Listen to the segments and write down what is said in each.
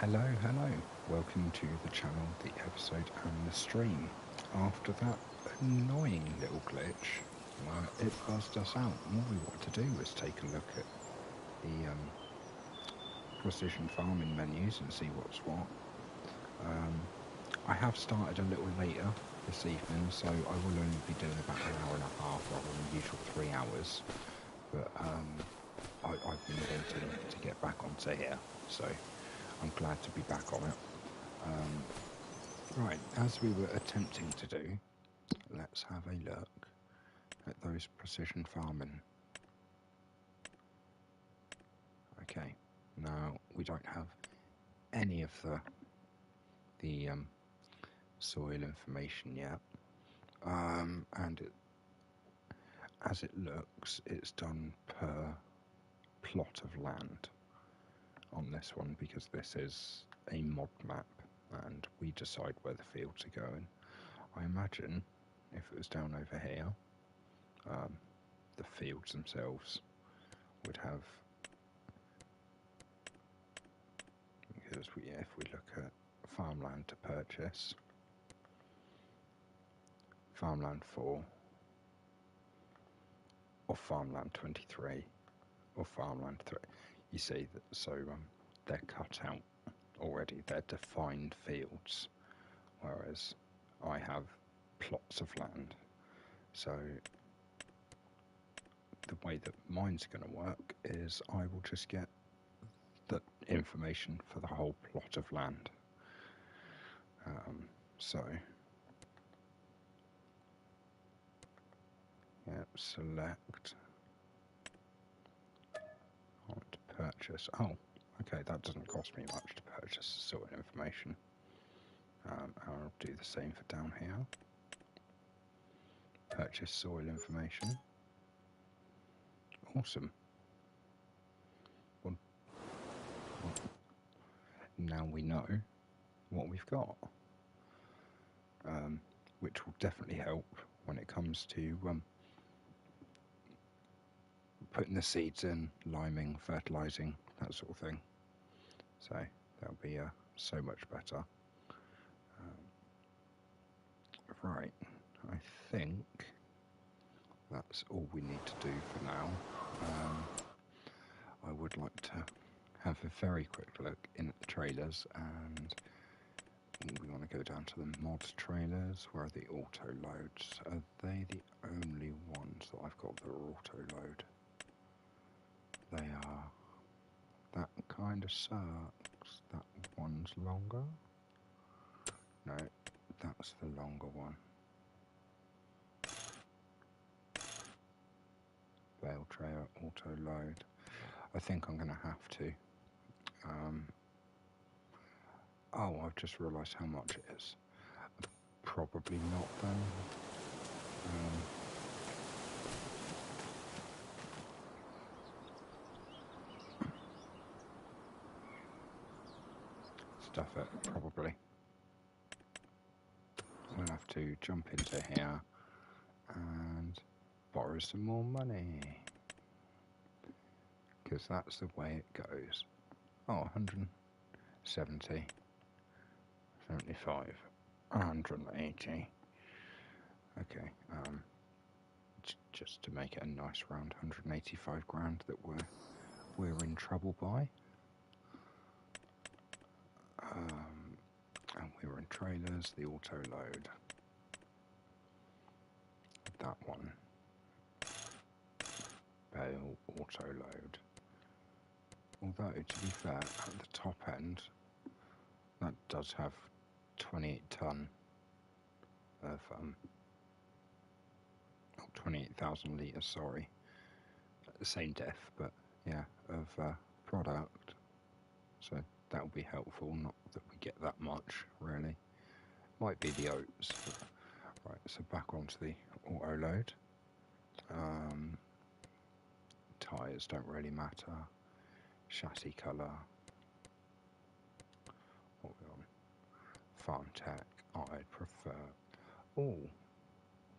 Hello, welcome to the channel, the episode and the stream. After that annoying little glitch, it buzzed us out. All we wanted to do was take a look at the precision farming menus and see what's what. I have started a little later this evening, so I will only be doing about an hour and a half rather than the usual 3 hours. But I've been wanting to get back onto here, so I'm glad to be back on it. Right, as we were attempting to do, let's have a look at those precision farming. Okay, now we don't have any of the soil information yet, and as it looks, it's done per plot of land on this one because this is a mod map and we decide where the fields are going. I imagine if it was down over here, the fields themselves would have, because if we look at farmland to purchase, farmland 4 or farmland 23 or farmland 3, you see that, so they're cut out already, they're defined fields, whereas I have plots of land. So the way that mine's going to work is I will just get the information for the whole plot of land. So yep, select, I want to purchase, oh okay, that doesn't cost me much to purchase soil information. I'll do the same for down here. Purchase soil information. Awesome. Well, now we know what we've got, which will definitely help when it comes to putting the seeds in, liming, fertilising, that sort of thing. So that'll be so much better. Right, I think that's all we need to do for now. I would like to have a very quick look in at the trailers, and we want to go down to the mod trailers. Where are the auto loads? Are they the only ones that I've got that are auto load? They are. That kind of sucks. That one's longer. No, that's the longer one. Bale trailer auto load. I think I'm going to have to. Oh, I've just realised how much it is. Probably not then. Stuff it, probably. We'll have to jump into here and borrow some more money, because that's the way it goes. Oh, 170, 75, 180. Okay, just to make it a nice round 185 grand that we're in trouble by. And we were in trailers, the auto load. That one. Bale auto load. Although, to be fair, at the top end, that does have 28 tonne of 28,000 litres, sorry. The same depth, but yeah, of product. So that will be helpful, not that we get that much, really. Might be the oats. But, right, so back onto the auto load. Tyres don't really matter. Chassis colour. What are we on? Farm tech, I'd prefer. Oh,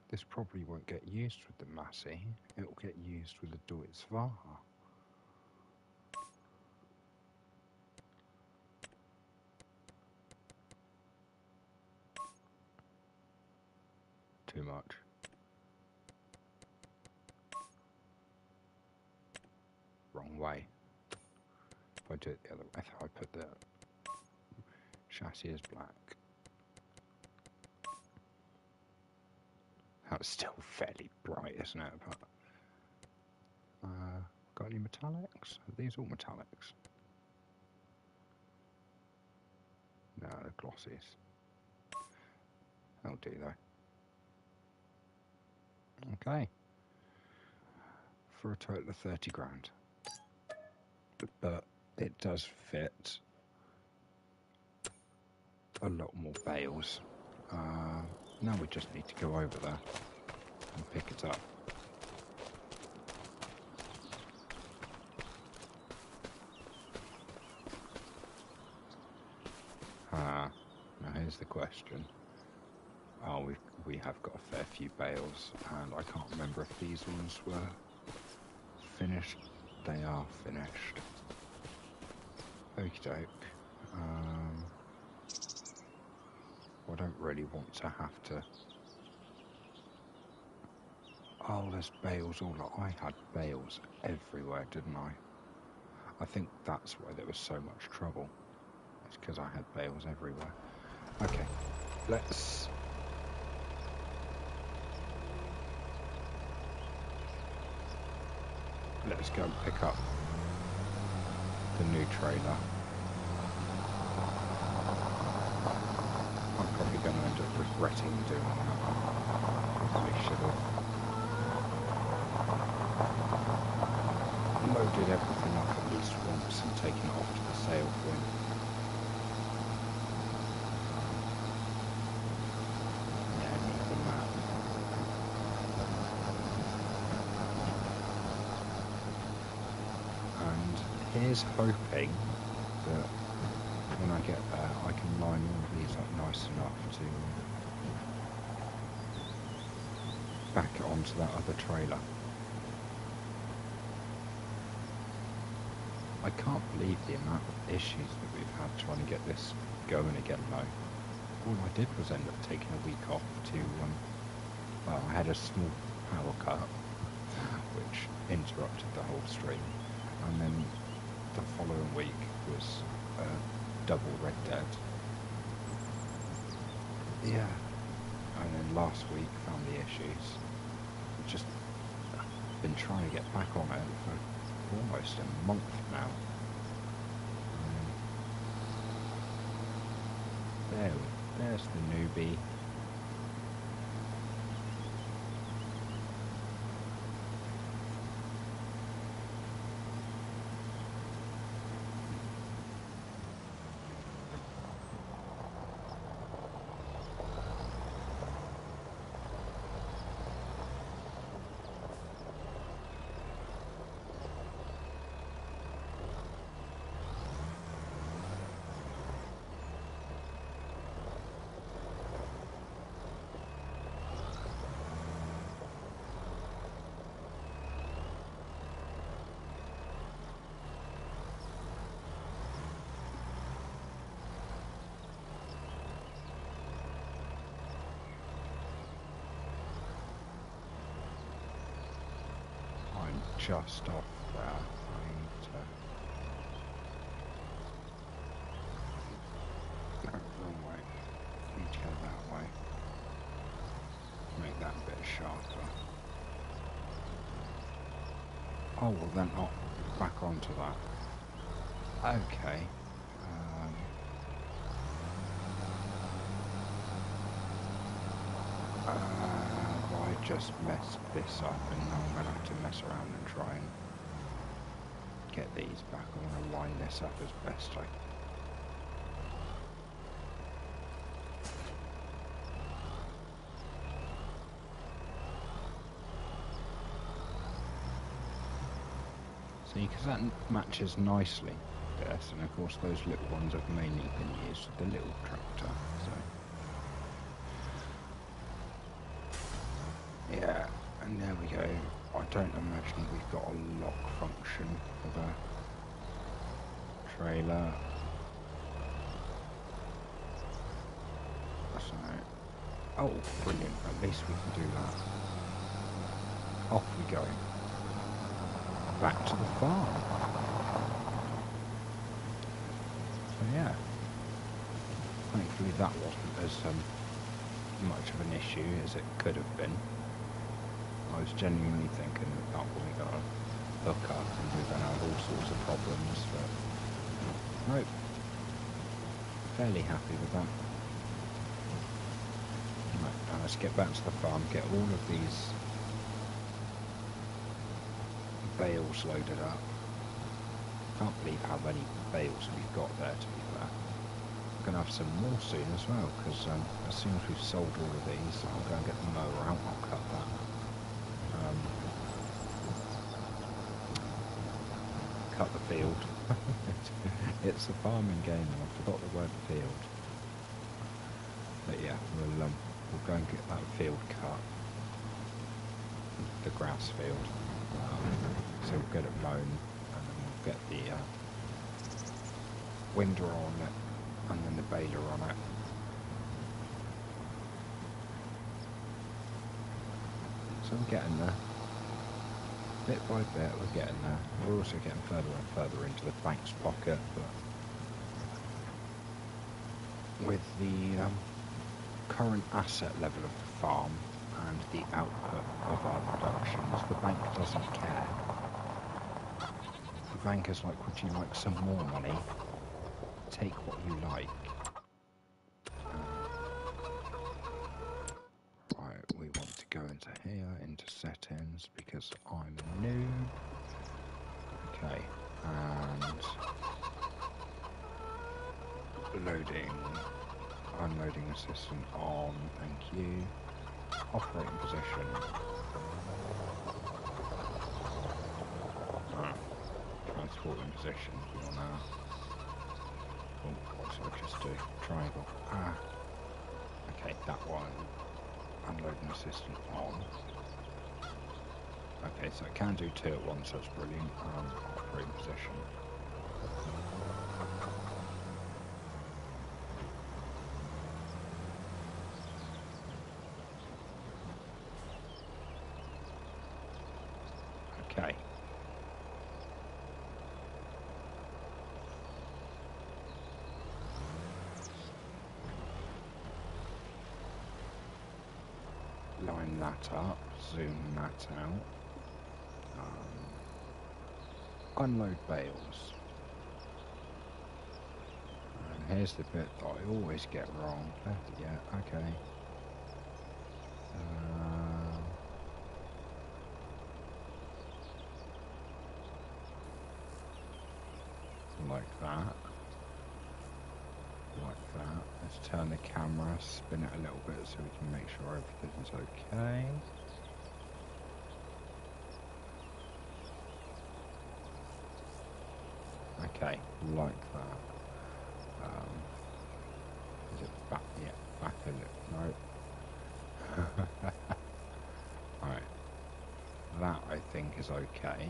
this probably won't get used with the Massey. It'll get used with the Deutz-Wahr. much. Wrong way. If I do it the other way, if I put the chassis as black. That's still fairly bright, isn't it? But, got any metallics? Are these all metallics? No, they're glossies. That'll do though. Okay. For a total of 30 grand. But it does fit a lot more bales. Now we just need to go over there and pick it up. Now here's the question. Oh, we have got a fair few bales, and I can't remember if these ones were finished. They are finished. Okie doke. I don't really want to have to... Oh, there's bales all... I had bales everywhere, didn't I? I think that's why there was so much trouble. It's because I had bales everywhere. Okay, let's go and pick up the new trailer. I'm probably going to end up regretting doing that. Probably should have loaded everything up at least once and taken it off to the sale point. Here's hoping that when I get there I can line all of these up nice enough to back it onto that other trailer. I can't believe the amount of issues that we've had trying to get this going again though. All I did was end up taking a week off to, well, I had a small power cut which interrupted the whole stream, and then the following week was double Red Dead. Yeah. And then last week found the issues. I've just been trying to get back on it for almost a month now. There's the newbie. Just off there. I need to... No, wrong way. Need to go that way. Make that a bit sharper. Oh, well then not back onto that. Okay. I just messed this up, and now I'm going to have to mess around and try and get these back. I want to line this up as best I can. See, because that matches nicely this, and of course those little ones have mainly been used with the little tractor, so... Yeah, and there we go. I don't imagine we've got a lock function for the trailer. So, Oh, brilliant. At least we can do that. Off we go. Back to the farm. So yeah. Thankfully that wasn't as much of an issue as it could have been. I was genuinely thinking that we're going to hook up and we're going to have all sorts of problems, but nope. Fairly happy with that. Right, now let's get back to the farm, get all of these bales loaded up. Can't believe how many bales we've got there, to be fair. We're going to have some more soon as well, because as soon as we've sold all of these, I'll go and get the mower out, I'll cut that. Cut the field. It's a farming game and I forgot the word field. But yeah, we'll go and get that field cut. The grass field. So we'll get it mown and then we'll get the winder on it and then the baler on it. So we're getting there. Bit by bit we're getting there. We're also getting further and further into the bank's pocket, but with the current asset level of the farm and the output of our productions, the bank doesn't care. The bank is like, would you like some more money? Take what you like. Right, we want to go into here, into settings, because I'm a noob. Okay, and loading, unloading assistant on, thank you. Operating position. Transporting position, we want to... Oh, what should I just do? Triangle. Okay, that one. Unloading assistant on. Okay, so it can do two at once, that's brilliant. Operating position. Okay. Line that up, zoom that out. Unload bales. And here's the bit that I always get wrong. Yeah, okay. Like that. Like that. Let's turn the camera, spin it a little bit so we can make sure everything's okay. Okay, like that. Is it back? Yeah, back a little. No. Alright. That I think is okay.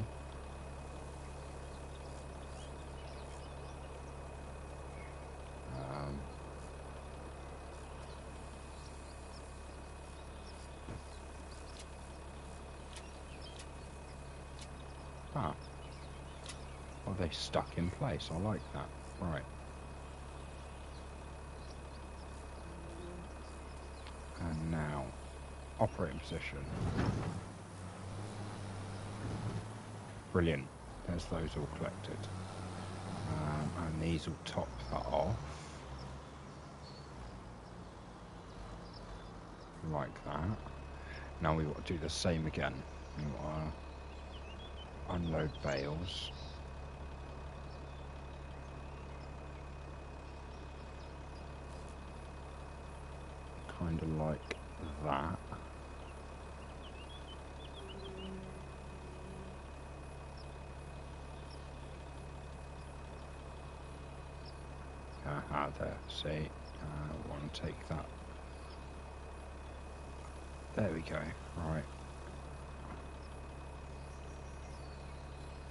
Well, they stuck in place. I like that. Right. And now, operating position. Brilliant. There's those all collected. And these will top that off. Like that. Now we want to do the same again. We want to unload bales. Kind of like that. There, see, I want to take that. There we go, right.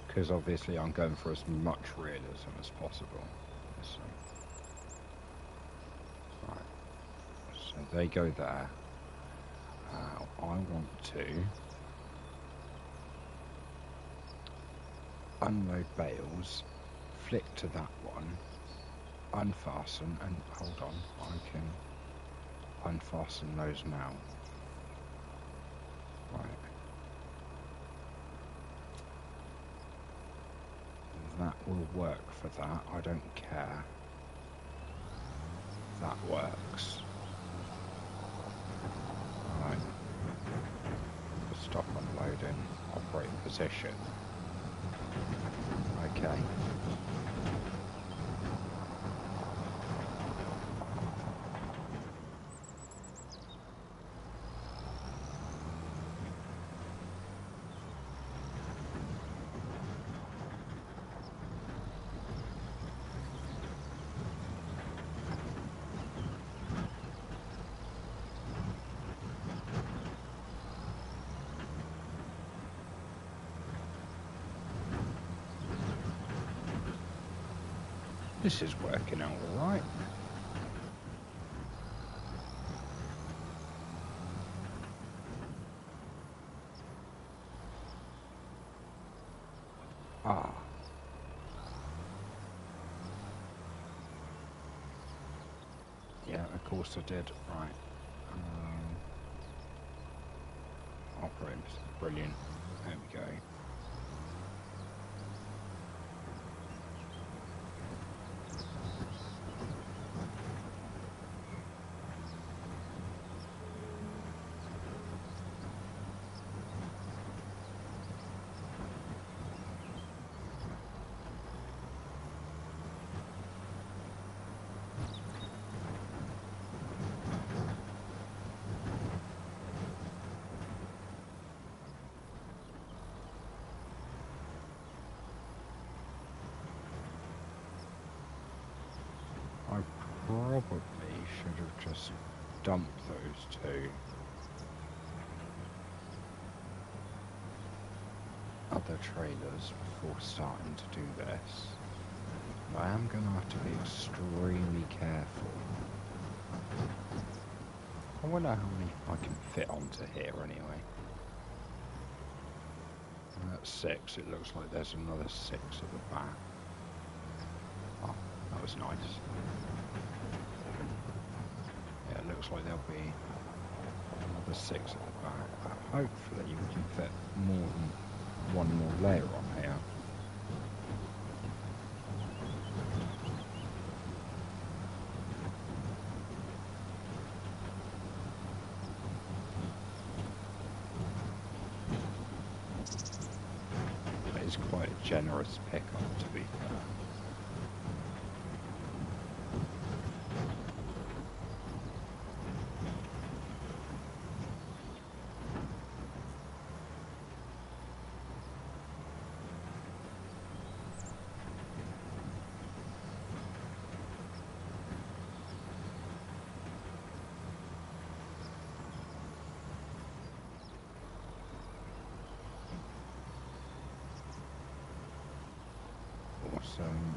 Because obviously I'm going for as much realism as possible. So, right, so they go there. I want to unload bales, flick to that one, unfasten, and hold on, I can unfasten those now. Right. That will work for that, I don't care. That works. Right. Stop unloading, operating position. Okay. This is working out all right. Ah. Yeah, of course I did. Right. Operating. Brilliant. There we go. Probably should have just dumped those two other trailers before starting to do this. But I am going to have to be extremely careful. I wonder how many I can fit onto here anyway. And that's 6. It looks like there's another 6 at the back. Oh, that was nice. Yeah, it looks like there'll be another 6 at the back. But hopefully we can fit more than one more layer on here. It's quite a generous pickup, to be fair. Awesome.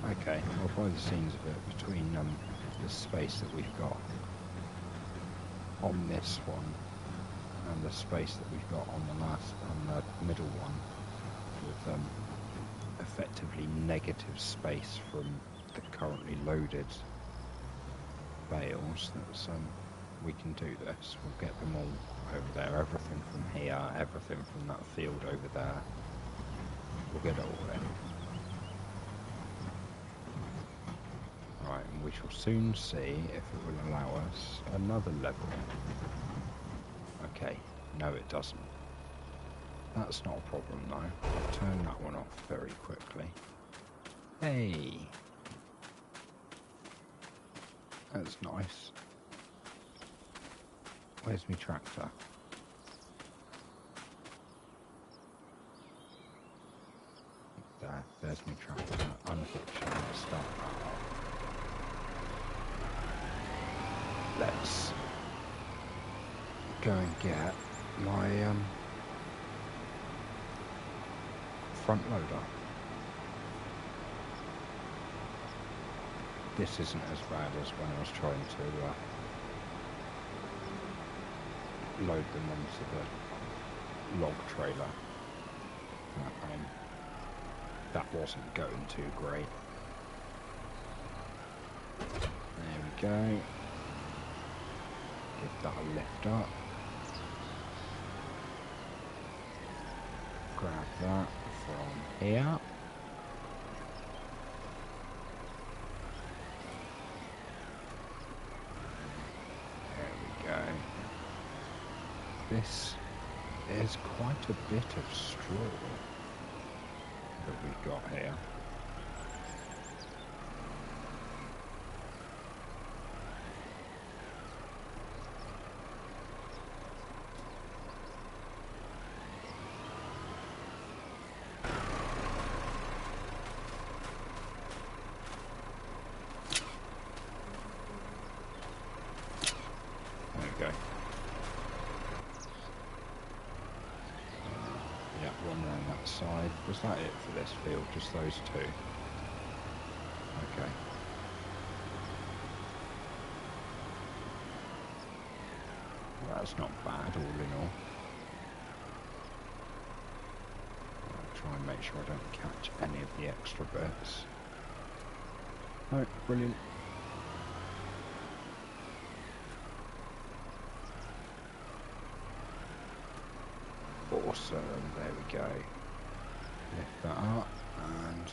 Okay, well, by the scenes of it, between the space that we've got on this one and the space that we've got on the middle one, with effectively negative space from the currently loaded bales, that's we can do this. We'll get them all over there, everything from here, everything from that field over there. We'll get it all in. Right, and we shall soon see if it will allow us another level. Okay, no it doesn't. That's not a problem though. I'll turn that one off very quickly. Hey! That's nice. Where's my tractor? There's my tractor. Unhitch and start that up. Let's go and get my front loader. This isn't as bad as when I was trying to load them onto the log trailer. That wasn't going too great. There we go. Give that a lift up. Grab that from here. There we go. This is quite a bit of straw that we've got here. There we go. Yeah, one round that side. Was that it for this field? Just those two? Okay. Well, that's not bad all in all. I'll try and make sure I don't catch any of the extra bits. Oh, brilliant. Awesome, there we go. Lift that up and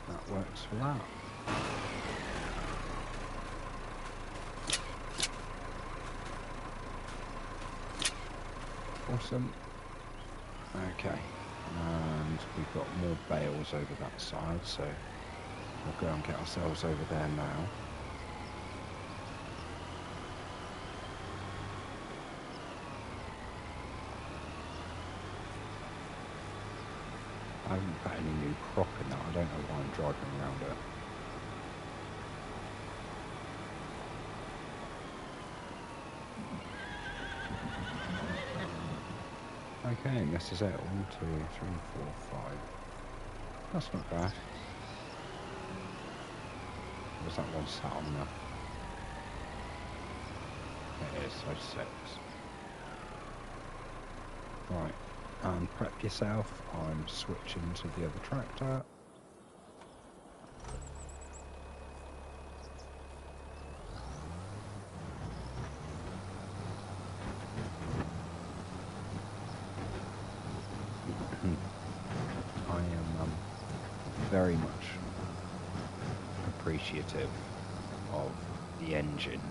that works for that. Awesome. Okay, and we've got more bales over that side, so we'll go and get ourselves over there now. I haven't put any new crop in that. I don't know why I'm driving around it. Okay, and this is it. 1, 2, 3, 4, 5. That's not bad. Was that one sat on there? It is, so 6. Right. And prep yourself, I'm switching to the other tractor. I am very much appreciative of the engine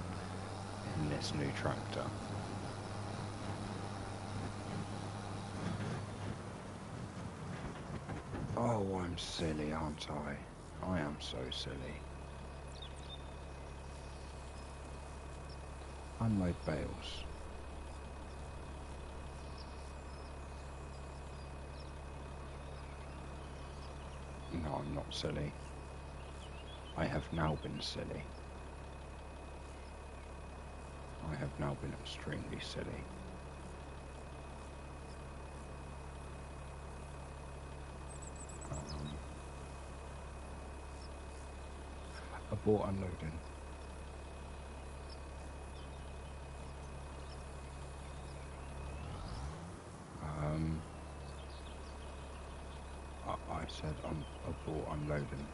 in this new tractor. Oh, I'm silly, aren't I? I am so silly. Unload bales. No, I'm not silly. I have now been silly. I have now been extremely silly. Abort unloading. I said abort unloading.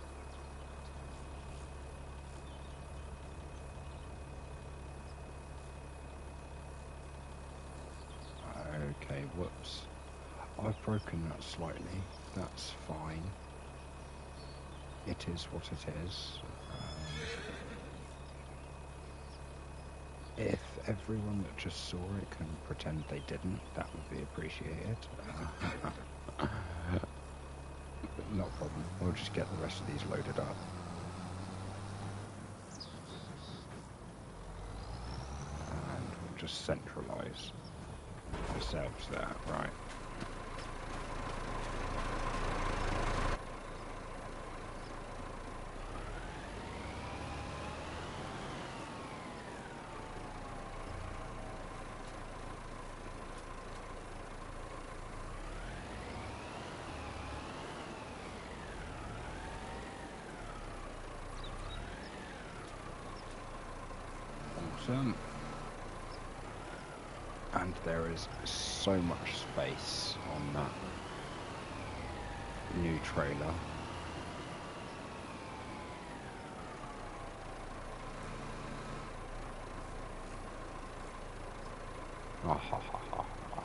Okay, whoops. I've broken that slightly. That's fine. It is what it is. If everyone that just saw it can pretend they didn't, that would be appreciated. Not a problem. We'll just get the rest of these loaded up. And we'll just centralise ourselves there. Right. and there is so much space on that new trailer. Oh, ha, ha, ha, ha.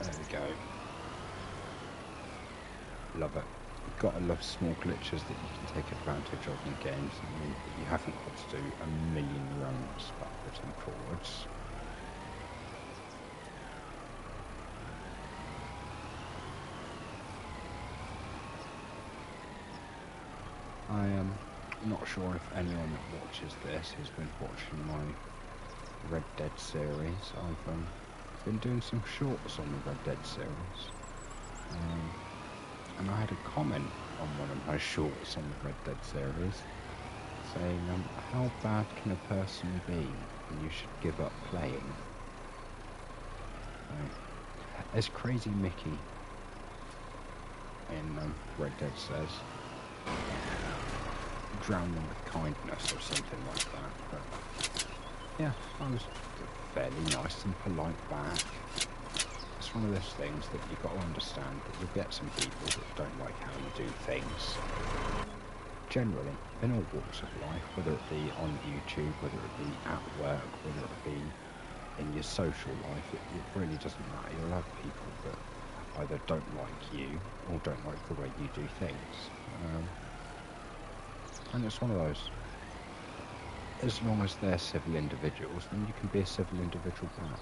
There we go. Love it. Gotta love small glitches that you can take advantage of in games. I mean, you haven't got to do a million runs backwards and forwards. I am not sure if anyone that watches this has been watching my Red Dead series. I've been doing some shorts on the Red Dead series. And I had a comment on one of my shorts on the Red Dead series saying, how bad can a person be when you should give up playing? As Crazy Mickey in Red Dead says, drown them with kindness or something like that. But yeah, I was fairly nice and polite back. It's one of those things that you've got to understand that you'll get some people that don't like how you do things. Generally, in all walks of life, whether it be on YouTube, whether it be at work, whether it be in your social life, it really doesn't matter. You'll have people that either don't like you or don't like the way you do things. And it's one of those. As long as they're civil individuals, then you can be a civil individual back.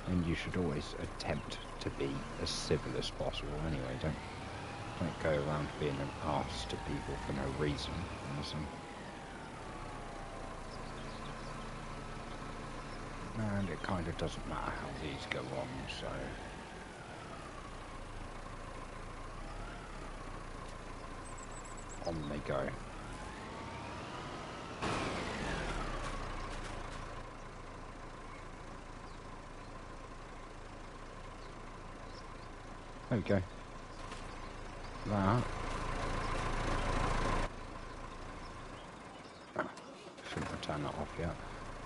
And you should always attempt to be as civil as possible anyway. Don't go around being an arse to people for no reason. And it kind of doesn't matter how these go on, so... on they go. There we go. That. Shouldn't have turned that off yet.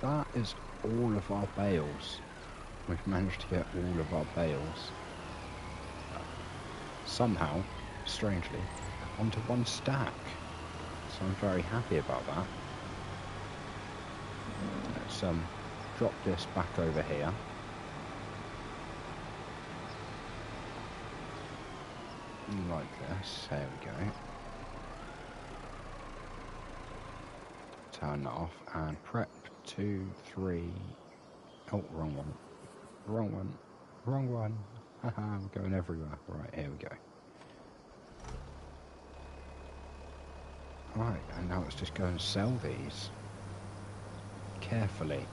That is all of our bales. We've managed to get all of our bales. Somehow, strangely, onto one stack. So I'm very happy about that. Let's drop this back over here. Like this, there we go. Turn that off and prep 2, 3. Oh, wrong one. Wrong one. Wrong one. Haha, we're going everywhere. Right, here we go. Right, and now let's just go and sell these. Carefully.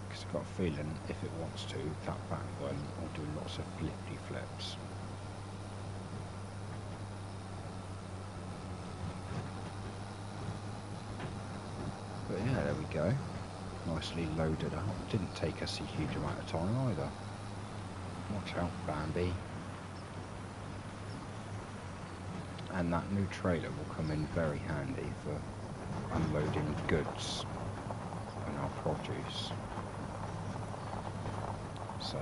Because I've got a feeling if it wants to, that back one will do lots of flippy flips. But yeah, there we go. Nicely loaded up. Didn't take us a huge amount of time either. Watch out, Bambi. And that new trailer will come in very handy for unloading goods and our produce. So,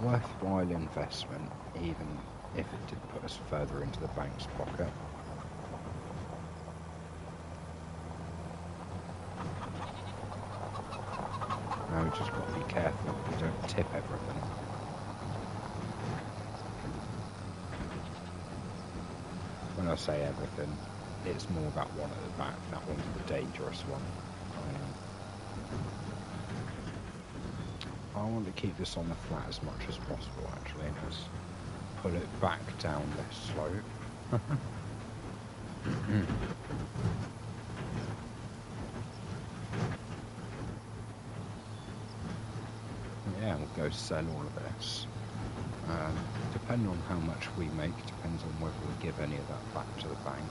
worthwhile investment, even if it did put us further into the bank's pocket. Now we just got to be careful that we don't tip everything. When I say everything, it's more that one at the back. That one's the dangerous one. I want to keep this on the flat as much as possible, actually, and just pull it back down this slope. Yeah, we'll go sell all of this. Depending on how much we make, depends on whether we give any of that back to the bank.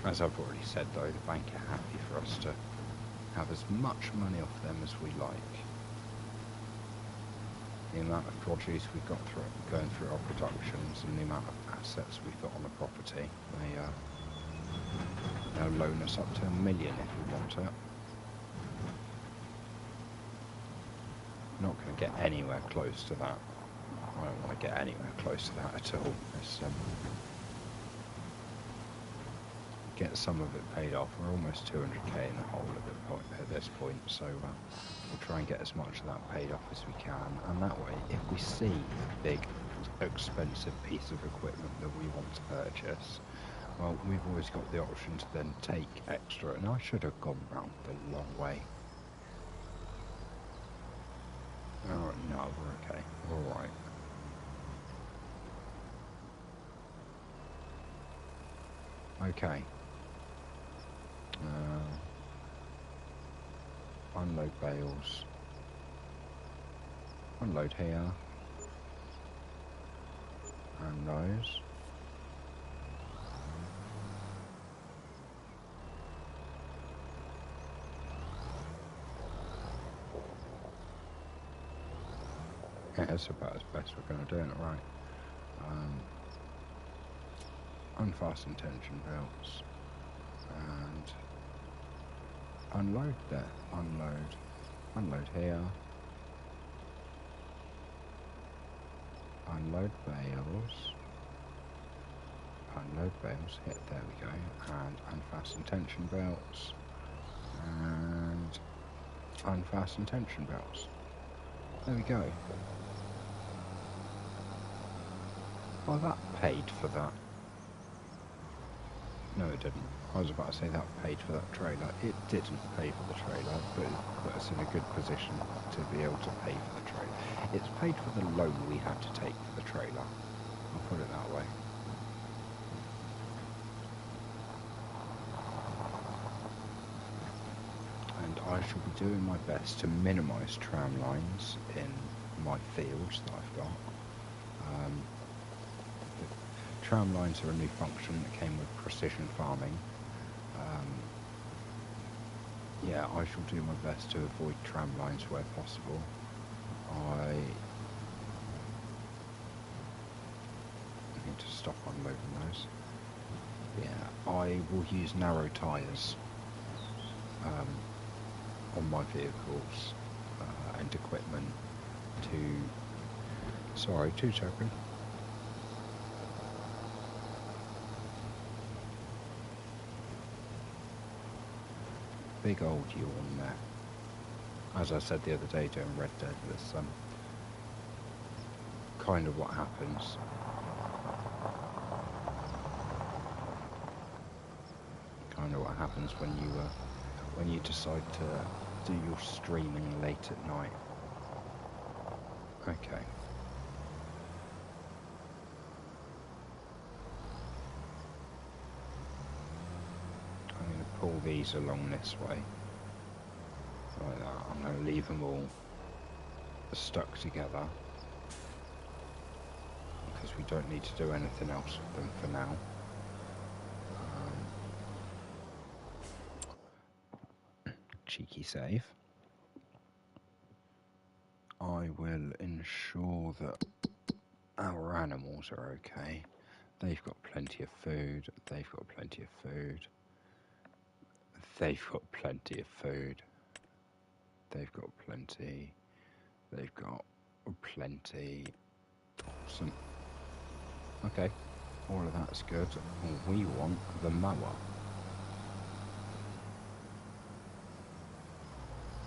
As I've already said though, the bank are happy for us to have as much money off them as we like. the amount of produce we've got through going through our productions and the amount of assets we've got on the property. They'll loan us up to $1 million if we want it. Not going to get anywhere close to that. I don't want to get anywhere close to that at all. It's, get some of it paid off. We're almost 200k in the hole at this point, so we'll try and get as much of that paid off as we can, and that way, if we see a big, expensive piece of equipment that we want to purchase, well, we've always got the option to then take extra, and I should have gone round the long way. Oh, no, we're okay. We're alright. Okay. Unload bales. Unload here. And those. Yeah, that's about as best we're going to do it, right? Unfasten tension belts. And unload there. Unload here. Unload bales. Unload bales. Hit, there we go. And unfasten tension belts. And unfasten tension belts. There we go. Well, that paid for that. No, it didn't. I was about to say that paid for that trailer. It didn't pay for the trailer, but it put us in a good position to be able to pay for the trailer. It's paid for the loan we had to take for the trailer. I'll put it that way. And I shall be doing my best to minimise tram lines in my fields that I've got. Tram lines are a new function that came with precision farming. Yeah, I shall do my best to avoid tram lines where possible. I need to stop unloading those. Yeah, I will use narrow tyres on my vehicles and equipment to... Sorry, 2 seconds. Big old yawn there. As I said the other day doing Red Dead, there's kind of what happens. Kind of what happens when you decide to do your streaming late at night. Okay. Pull these along this way like that. I'm going to leave them all stuck together because we don't need to do anything else with them for now. Cheeky save. I will ensure that our animals are okay. They've got plenty of food. They've got plenty of food. They've got plenty of food. They've got plenty. They've got plenty. Awesome. Okay. All of that's good. We want the mower.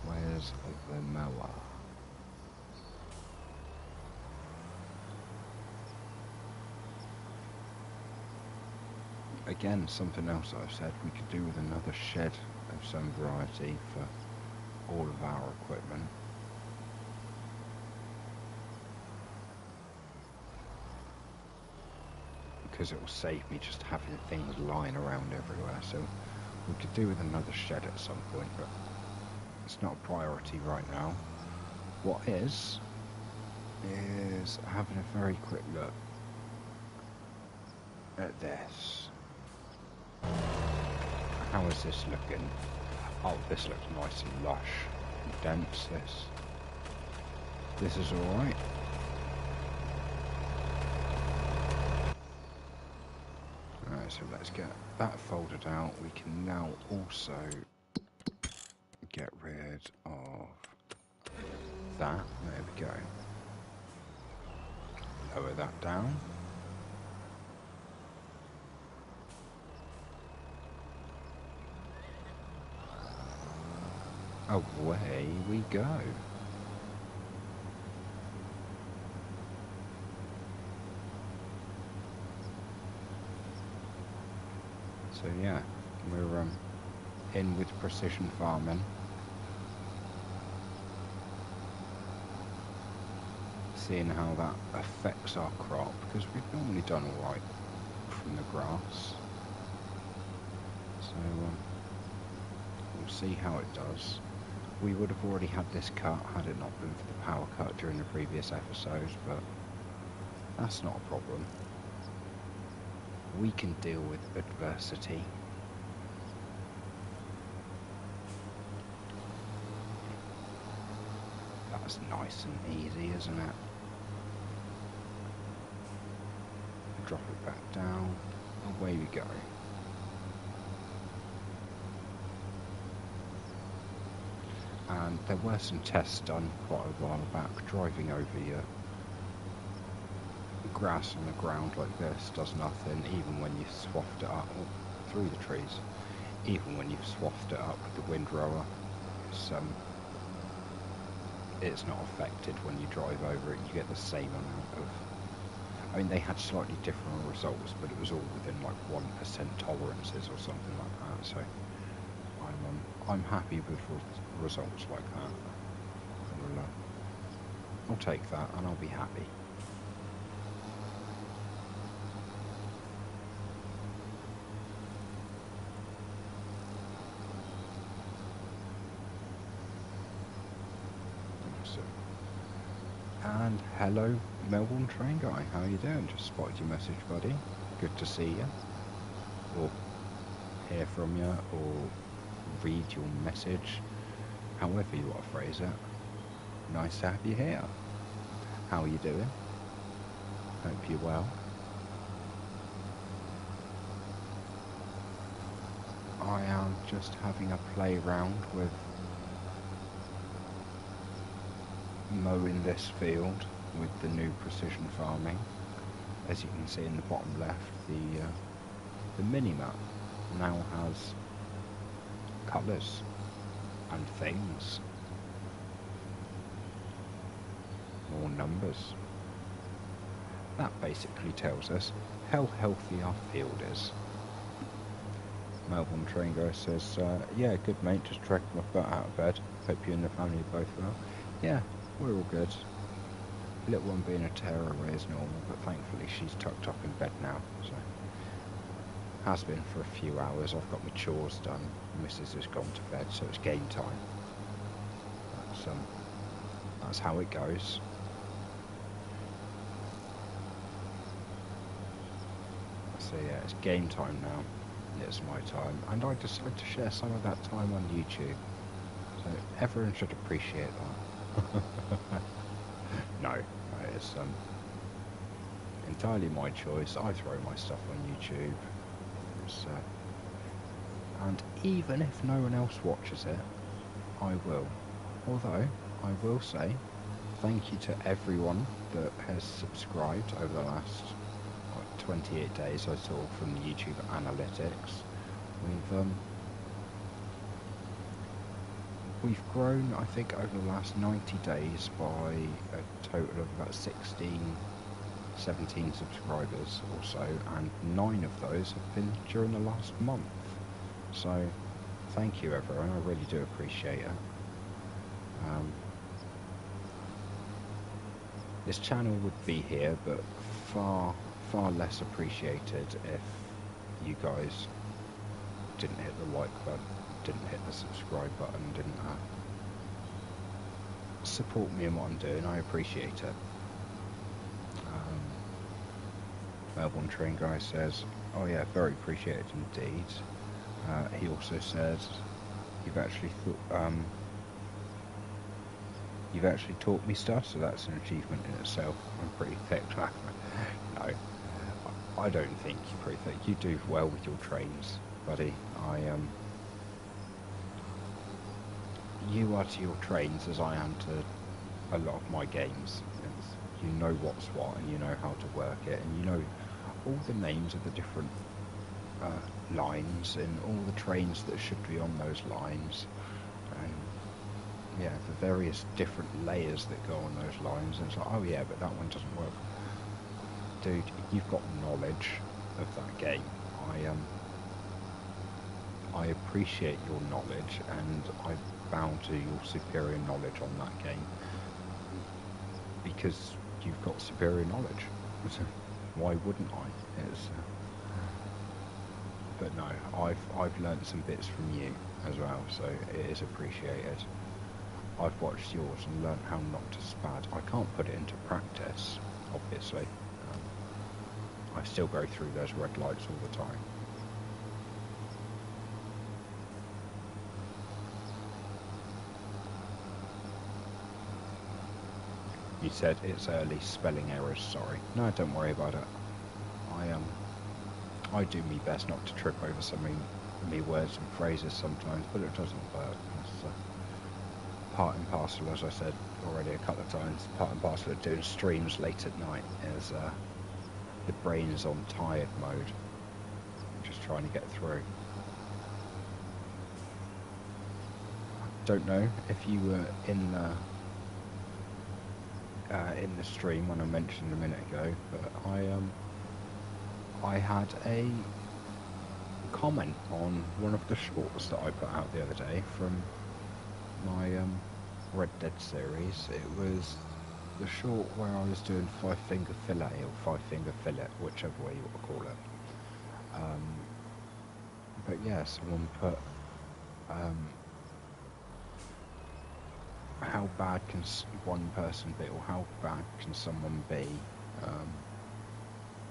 Where's the mower? Again, something else I've said, we could do with another shed of some variety for all of our equipment. Because it will save me just having things lying around everywhere. So we could do with another shed at some point, but it's not a priority right now. What is having a very quick look at this. How is this looking? Oh, this looks nice and lush and dense, this. This is alright. Alright, so let's get that folded out. We can now also get rid of that. There we go. Lower that down. Away we go. So yeah, we're in with precision farming. Seeing how that affects our crop, because we've normally done alright from the grass. So we'll see how it does. We would have already had this cut had it not been for the power cut during the previous episodes, but that's not a problem. We can deal with adversity. That's nice and easy, isn't it? Drop it back down. Away we go. And there were some tests done quite a while back, driving over your grass on the ground like this does nothing, even when you swapped it up through the trees. Even when you've swapped it up with the windrower, it's not affected when you drive over it. You get the same amount of. I mean, they had slightly different results, but it was all within like 1% tolerances or something like that. So I'm happy with results like that. I'll take that and I'll be happy. And hello, Melbourne train guy. How you doing? Just spotted your message, buddy. Good to see you, or hear from you, or read your message, however you want to phrase it. Nice to have you here. How are you doing? Hope you're well. I am just having a play around with mowing this field with the new precision farming. As you can see in the bottom left, the mini-map now has colours and things, more numbers. That basically tells us how healthy our field is. Melbourne train guy says, yeah, good mate, just dragged my butt out of bed. Hope you and the family are both well. Yeah, we're all good. Little one being a terror away is normal, but thankfully she's tucked up in bed now, so. Has been for a few hours. I've got my chores done. Mrs. has gone to bed, so it's game time. That's how it goes. So yeah, it's game time now. It's my time, and I decided to share some of that time on YouTube. So everyone should appreciate that. No, it's entirely my choice. I throw my stuff on YouTube. And even if no one else watches it, I will. Although, I will say, thank you to everyone that has subscribed over the last 28 days I saw from the YouTube analytics. We've grown, I think, over the last 90 days by a total of about 17 subscribers or so, and 9 of those have been during the last month. So thank you everyone, I really do appreciate it. This channel would be here, but far less appreciated if you guys didn't hit the like button, didn't hit the subscribe button, didn't support me in what I'm doing. I appreciate it. Melbourne train guy says, oh yeah, very appreciated indeed. He also says, you've actually thought, You've actually taught me stuff, so that's an achievement in itself. I'm pretty thick. No, I don't think you're pretty thick. You do well with your trains, buddy. You are to your trains as I am to a lot of my games. You know what's what, and you know how to work it, and you know all the names of the different lines and all the trains that should be on those lines, and yeah, the various different layers that go on those lines. And it's like, oh yeah, but that one doesn't work. Dude, you've got knowledge of that game. I appreciate your knowledge, and I bow to your superior knowledge on that game, because you've got superior knowledge. So why wouldn't I? But no, I've learnt some bits from you as well, so it is appreciated. I've watched yours and learnt how not to spad. I can't put it into practice, obviously. I still go through those red lights all the time. You said it's early, spelling errors, sorry. No, don't worry about it. I do my best not to trip over some of me words and phrases sometimes, but it doesn't work. It's part and parcel, as I said already a couple of times, part and parcel of doing streams late at night is the brain's on tired mode, just trying to get through. Don't know if you were in the stream when I mentioned a minute ago, but I had a comment on one of the shorts that I put out the other day from my Red Dead series. It was the short where I was doing 5-finger fillet or 5-finger fillet, whichever way you want to call it. But yeah, someone put how bad can one person be, or how bad can someone be?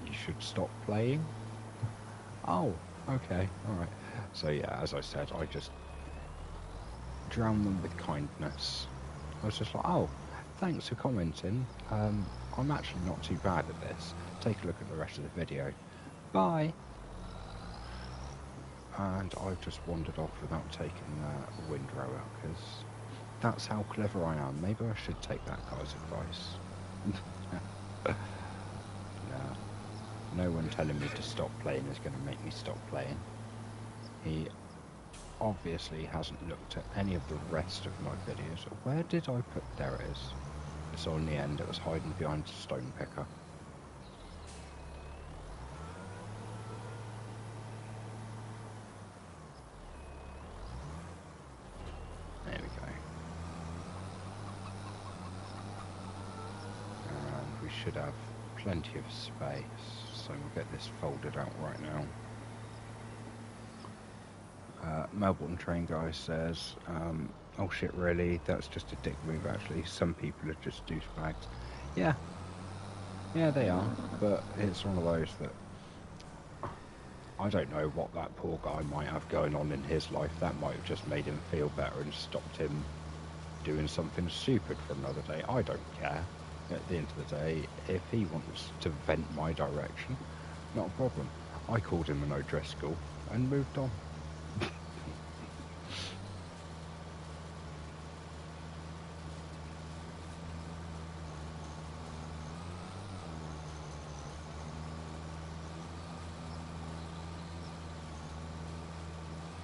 You should stop playing. Oh, okay, alright. So yeah, as I said, I just drown them with kindness. I was just like, oh, thanks for commenting. I'm actually not too bad at this. Take a look at the rest of the video. Bye. And I've just wandered off without taking a windrower, because that's how clever I am. Maybe I should take that guy's advice. No one telling me to stop playing is going to make me stop playing. He obviously hasn't looked at any of the rest of my videos. Where did I put... There it is. It's on the end. It was hiding behind a stone picker. There we go. And we should have plenty of space. So we'll get this folded out right now. Melbourne train guy says, oh shit, really? That's just a dick move, actually. Some people are just douchebags. Yeah. Yeah, they are. But it's one of those that... I don't know what that poor guy might have going on in his life. That might have just made him feel better and stopped him doing something stupid for another day. I don't care. At the end of the day, if he wants to vent my direction, not a problem. I called him an O'Driscoll and moved on.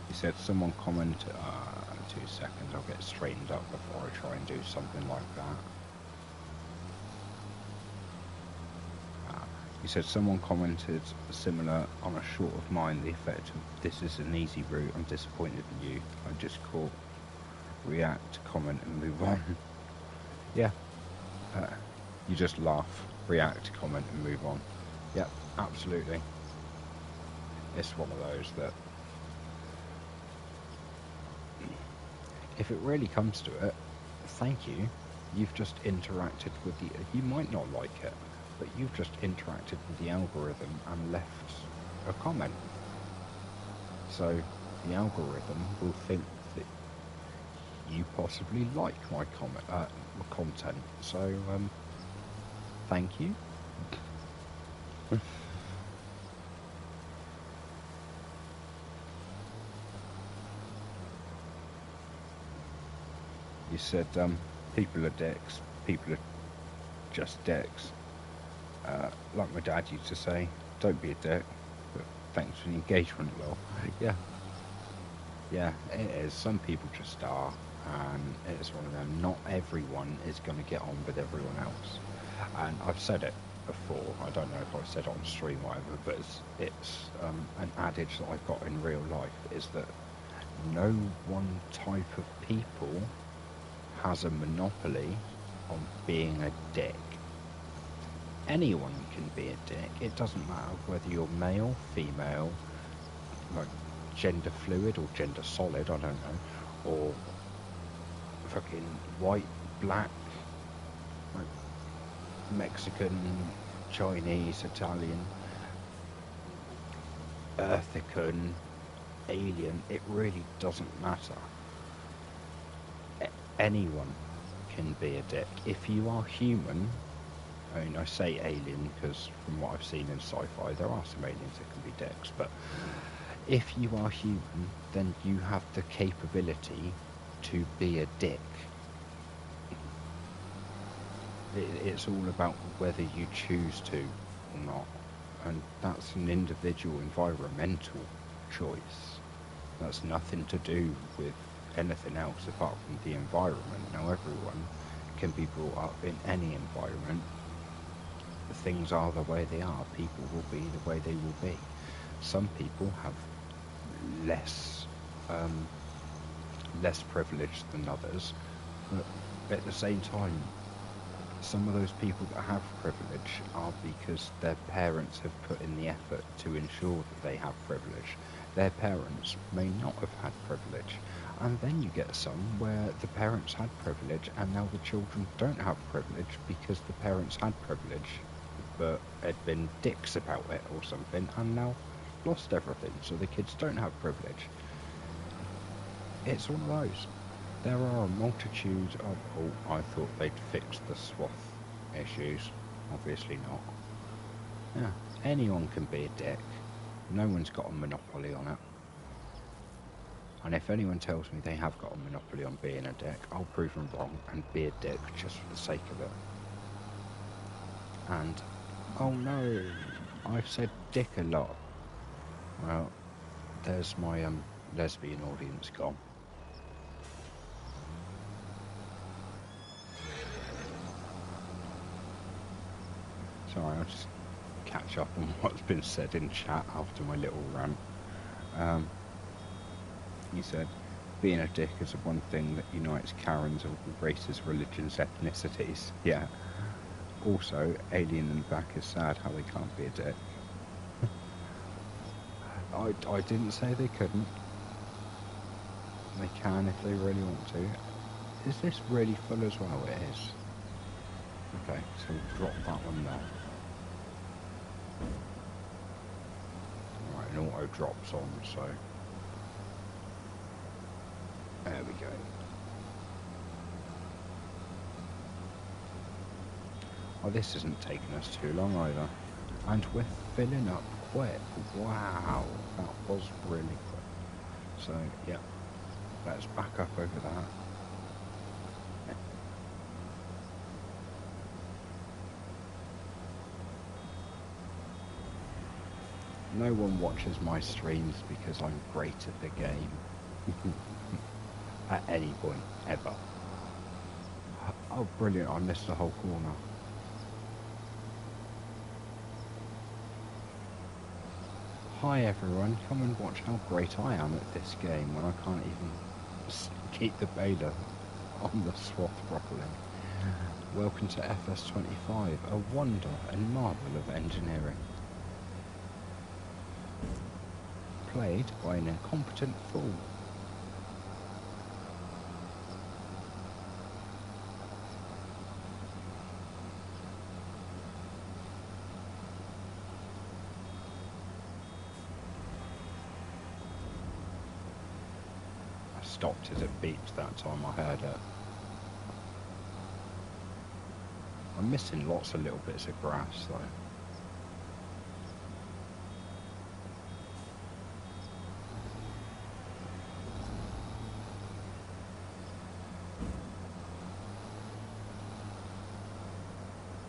He said someone commented, 2 seconds, I'll get straightened up before I try and do something like that. He said someone commented similar on a short of mine, the effect of this is an easy route, I'm disappointed in you. I just caught react, comment and move on. Yeah. You just laugh, react, comment and move on. Yep, absolutely. It's one of those that if it really comes to it, thank you. You've just interacted with the... You might not like it, but you've just interacted with the algorithm and left a comment. So the algorithm will think that you possibly like my my content. So thank you. You said people are dicks. People are just dicks. Like my dad used to say, don't be a dick. But thanks for the engagement, lol. Yeah. Yeah, it is. Some people just are, and it's one of them. Not everyone is going to get on with everyone else. And I've said it before. I don't know if I've said it on stream or whatever, but it's an adage that I've got in real life, is that no one type of people has a monopoly on being a dick. Anyone can be a dick. It doesn't matter whether you're male, female, like gender fluid or gender solid, I don't know, or fucking white, black, like Mexican, Chinese, Italian, Earthican, alien. It really doesn't matter. Anyone can be a dick. If you are human, I mean, I say alien because from what I've seen in sci-fi, there are some aliens that can be dicks, but if you are human, then you have the capability to be a dick. It's all about whether you choose to or not, and that's an individual environmental choice. That's nothing to do with anything else apart from the environment. Now, everyone can be brought up in any environment. Things are the way they are. People will be the way they will be. Some people have less privilege than others, but at the same time, some of those people that have privilege are because their parents have put in the effort to ensure that they have privilege. Their parents may not have had privilege, and then you get some where the parents had privilege and now the children don't have privilege because the parents had privilege but had been dicks about it or something and now lost everything, so the kids don't have privilege. It's one of those. There are a multitude of... Oh, I thought they'd fixed the swath issues. Obviously not. Yeah, anyone can be a dick. No one's got a monopoly on it. And if anyone tells me they have got a monopoly on being a dick, I'll prove them wrong and be a dick just for the sake of it. And... oh no, I've said dick a lot. Well, there's my lesbian audience gone. Sorry, I'll just catch up on what's been said in chat after my little rant. You said, being a dick is the one thing that unites Karens of all races, religions, ethnicities. Yeah. Also, alien in the back is sad how they can't be a dick. I didn't say they couldn't. They can if they really want to. Is this really full as well? It is. Okay, so drop that one there. Right, an auto drops on, so... there we go. Oh, this isn't taking us too long either. And we're filling up quick. Wow, that was really quick. So, yeah, let's back up over that. No one watches my streams because I'm great at the game. At any point, ever. Oh, brilliant, I missed the whole corner. Hi everyone, come and watch how great I am at this game when I can't even keep the baler on the swath properly. Welcome to FS25, a wonder and marvel of engineering. Played by an incompetent fool. stopped as it beeped that time I heard it. I'm missing lots of little bits of grass though.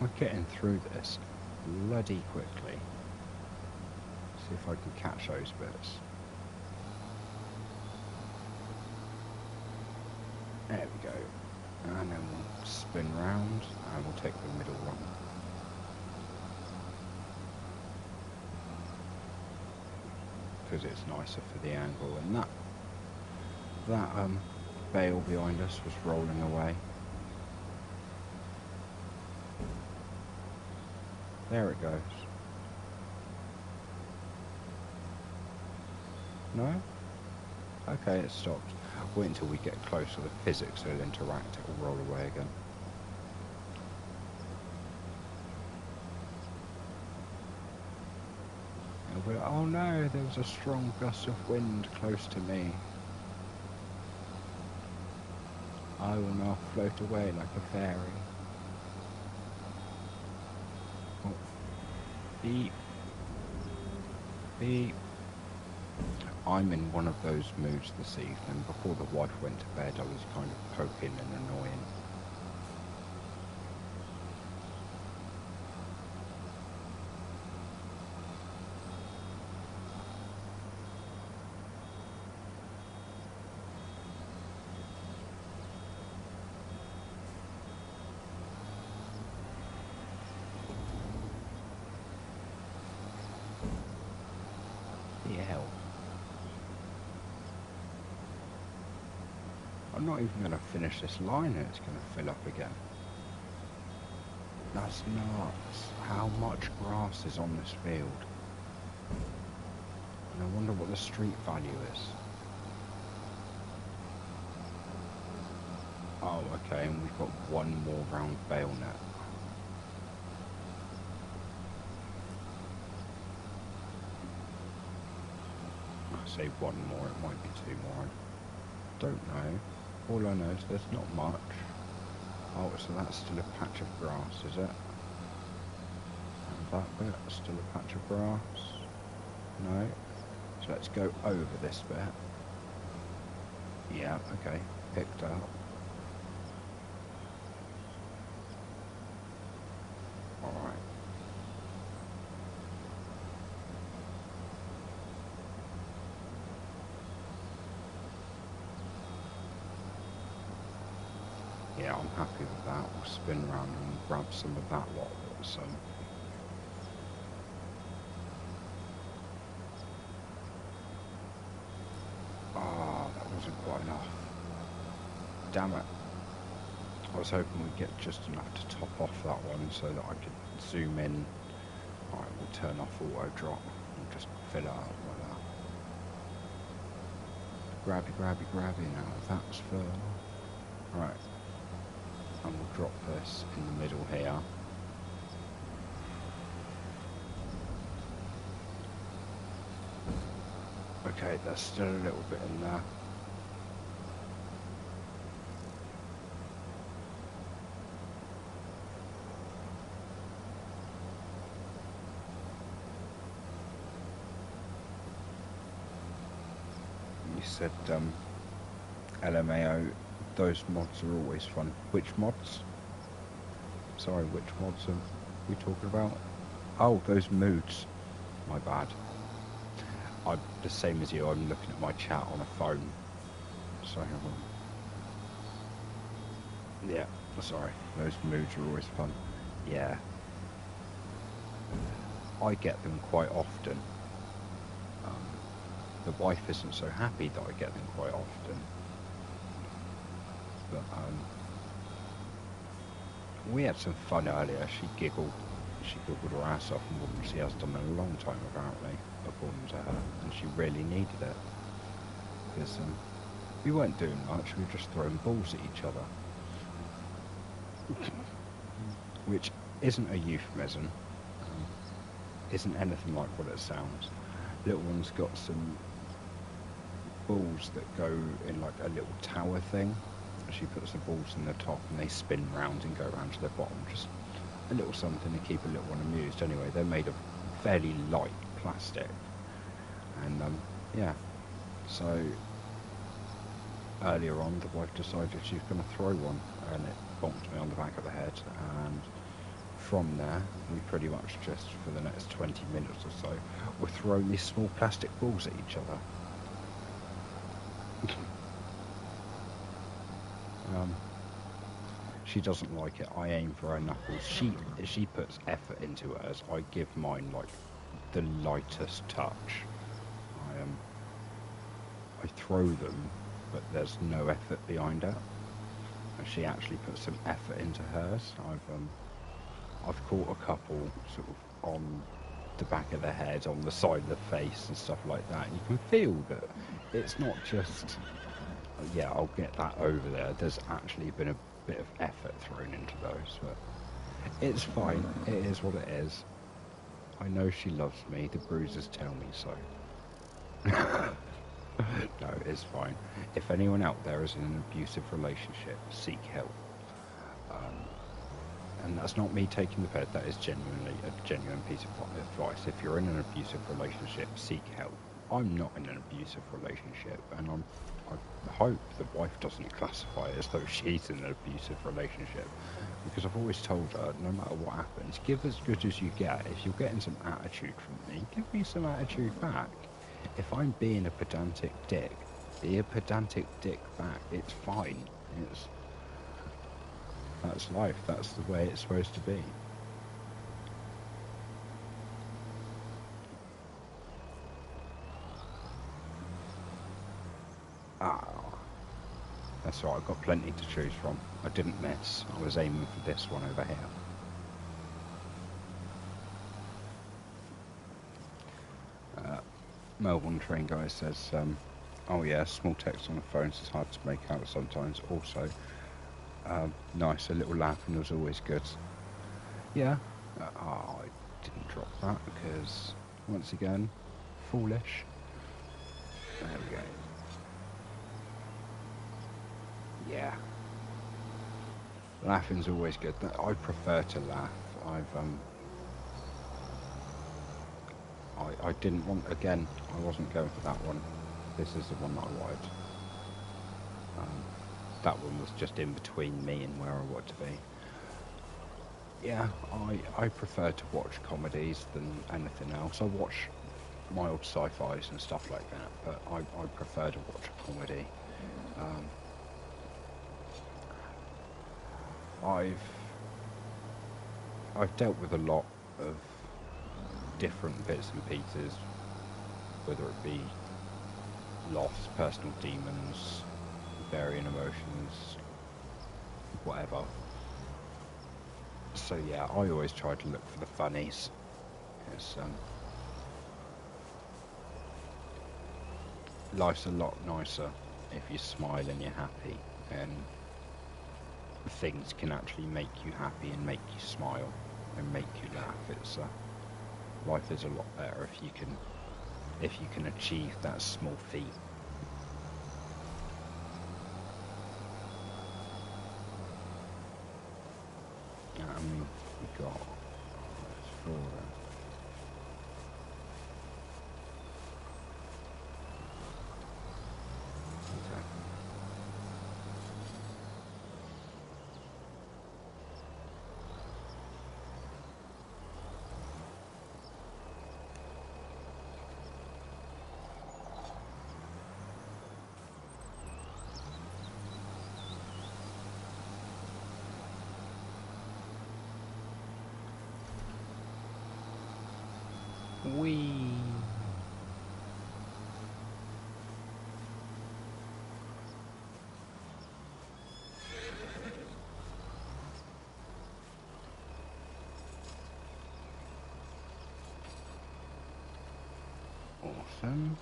We're getting through this bloody quickly. See if I can catch those bits. There we go. And then we'll spin round and we'll take the middle one. Because it's nicer for the angle, and that bale behind us was rolling away. There it goes. No? Okay, it stopped. Wait until we get closer, the physics will interact, it will roll away again. And we're, oh no, there was a strong gust of wind close to me. I will now float away like a fairy. Oh. Beep. Beep. I'm in one of those moods this evening. Before the wife went to bed, I was kind of poking and annoying. The hell. I'm not even going to finish this line and it's going to fill up again. That's nuts. How much grass is on this field? And I wonder what the street value is. Oh, okay, and we've got one more round bale net. I say one more, it might be two more. Don't know. All I know is there's not much. Oh, so that's still a patch of grass, is it? And that bit, still a patch of grass. No. So let's go over this bit. Yeah, okay. Picked up. Alright. Yeah, I'm happy with that. We'll spin around and grab some of that lot. So, that wasn't quite enough. Damn it. I was hoping we'd get just enough to top off that one so that I could zoom in. Alright, we'll turn off auto drop and just fill it up like that. Grabby, grabby, grabby now. That's for... Right. And we'll drop this in the middle here. Okay, there's still a little bit in there. You said LMAO, those mods are always fun. Which mods? Sorry, which mods are we talking about? Oh, those moods. My bad. I'm the same as you, I'm looking at my chat on a phone. So, yeah, sorry, those moods are always fun. Yeah. I get them quite often. The wife isn't so happy that I get them quite often. But, we had some fun earlier. She giggled her ass off more than she has done in a long time, apparently, according to her, and she really needed it. Because we weren't doing much, we were just throwing balls at each other. Which isn't a euphemism, isn't anything like what it sounds. Little one's got some balls that go in like a little tower thing. She puts the balls in the top and they spin round and go round to the bottom. Just a little something to keep a little one amused. Anyway, they're made of fairly light plastic. And yeah, so earlier on the wife decided she was going to throw one, and it bonked me on the back of the head, and from there we pretty much just for the next 20 minutes or so were throwing these small plastic balls at each other. She doesn't like it. I aim for her knuckles. She puts effort into hers. I give mine like the lightest touch. I throw them, but there's no effort behind it. And she actually puts some effort into hers. I've caught a couple sort of on the back of the head, on the side of the face and stuff like that. And you can feel that it's not just, yeah, I'll get that over there. There's actually been a bit of effort thrown into those, but it's fine. It is what it is. I know she loves me. The bruises tell me so. No, it's fine. If anyone out there is in an abusive relationship, seek help. And that's not me taking the piss, that is genuinely a genuine piece of advice. If you're in an abusive relationship, seek help. I'm not in an abusive relationship, and I hope the wife doesn't classify it as though she's in an abusive relationship, because I've always told her, no matter what happens, give as good as you get. If you're getting some attitude from me, give me some attitude back. If I'm being a pedantic dick, be a pedantic dick back. It's fine. That's life. That's the way it's supposed to be. That's right, I've got plenty to choose from. I didn't miss. I was aiming for this one over here. Melbourne Train Guy says, oh yeah, small text on the phones is hard to make out sometimes. Also, nice, a little laugh and it was always good. Yeah, I didn't drop that because, once again, foolish. There we go. Yeah. Laughing's always good. I prefer to laugh. I didn't want, again, I wasn't going for that one. This is the one that I wanted. That one was just in between me and where I want to be. Yeah, I prefer to watch comedies than anything else. I watch mild sci-fis and stuff like that, but I prefer to watch a comedy. I've dealt with a lot of different bits and pieces, whether it be loss, personal demons, varying emotions, whatever. So yeah, I always try to look for the funnies. It's, life's a lot nicer if you smile and you're happy, and things can actually make you happy and make you smile and make you laugh. It's life is a lot better if you can achieve that small feat. We've got 4. Awesome.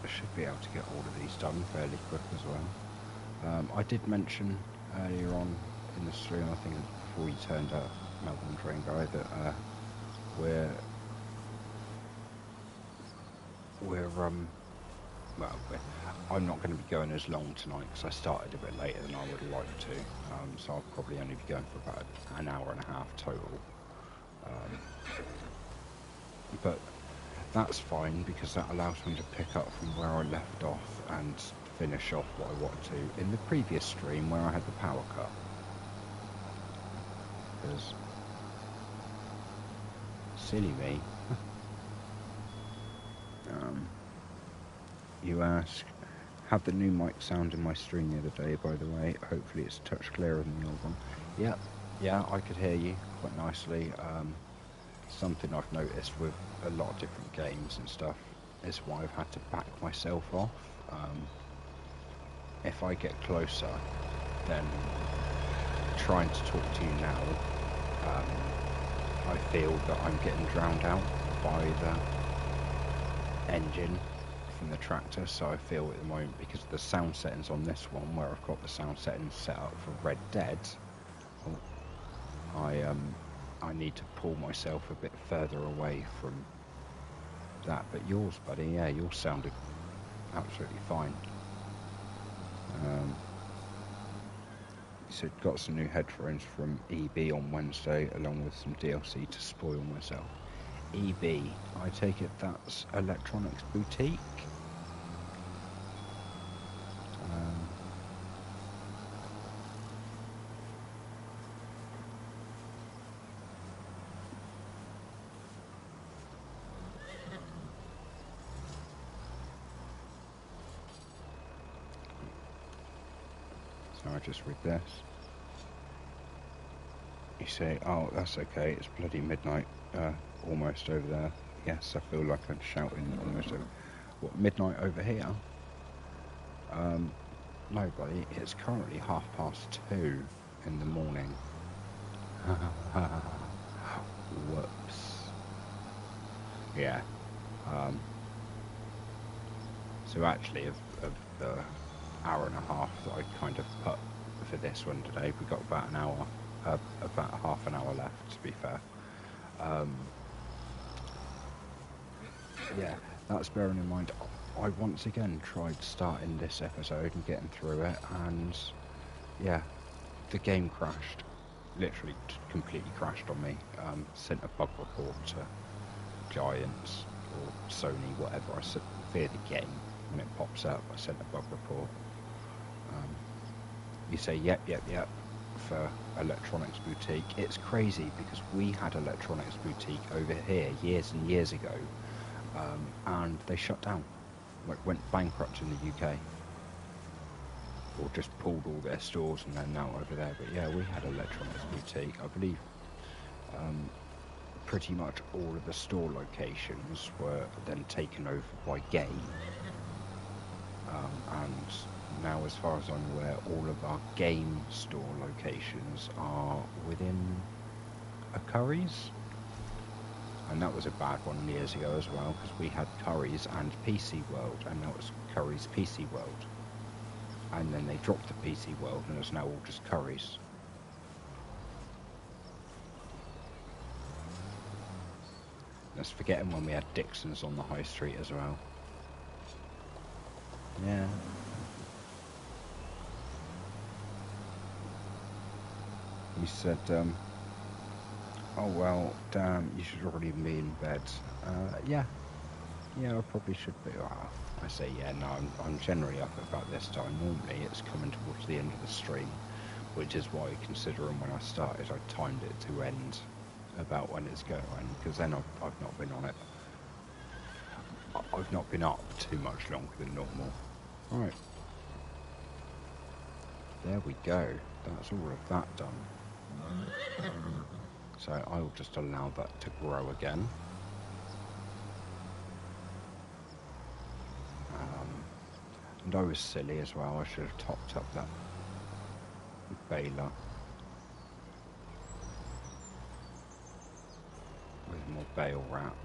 I should be able to get all of these done fairly quick as well. I did mention earlier on in the stream, I think before you turned up, Melbourne Train Guy, that we're well, I'm not going to be going as long tonight because I started a bit later than I would like to. So I'll probably only be going for about an hour and a half total. But that's fine because that allows me to pick up from where I left off and finish off what I wanted to in the previous stream where I had the power cut. Because silly me. You ask, have the new mic sound in my stream the other day, by the way. Hopefully it's touch clearer than the old one. Yeah, I could hear you quite nicely. Something I've noticed with a lot of different games and stuff is why I've had to back myself off. If I get closer, then trying to talk to you now, I feel that I'm getting drowned out by the engine from the tractor, so I feel at the moment, because of the sound settings on this one, where I've got the sound settings set up for Red Dead, I need to pull myself a bit further away from that. But yours, buddy, yeah, yours sounded absolutely fine. So got some new headphones from EB on Wednesday, along with some DLC to spoil myself. EB, I take it that's Electronics Boutique? So I just read this. You say, oh, that's okay, it's bloody midnight, almost over there. Yes, I feel like I'm shouting almost over. What, midnight over here? No, buddy, it's currently 2:30 in the morning. Whoops. Yeah. So actually, of the hour and a half that I kind of put for this one today, we got about an hour, about half an hour left, to be fair. Yeah, that's bearing in mind. I once again tried starting this episode and getting through it, and yeah, the game crashed. Literally completely crashed on me. Sent a bug report to Giants or Sony, whatever. I said, fear the game. When it pops up, I sent a bug report. You say, yep, for Electronics Boutique. It's crazy because we had Electronics Boutique over here years and years ago, and they shut down. Like, went bankrupt in the UK, or just pulled all their stores and they're now over there. But yeah, we had Electronics Boutique. I believe pretty much all of the store locations were then taken over by Game, and now, as far as I'm aware, all of our Game store locations are within a Curry's. And that was a bad one years ago as well, because we had Curry's and PC World, and that was Curry's PC World. And then they dropped the PC World, and it's now all just Curry's. Let's forgetting when we had Dixon's on the high street as well. Yeah. He said, oh well, damn, you should already be in bed. Yeah, I probably should be. I say, yeah, no, I'm generally up at about this time. Normally it's coming towards the end of the stream, which is why, considering when I started, I timed it to end about when it's going, because then I've not been on it. I've not been up too much longer than normal. Right. There we go. That's all of that done. So I'll just allow that to grow again. And I was silly as well. I should have topped up that baler with more bale wrap.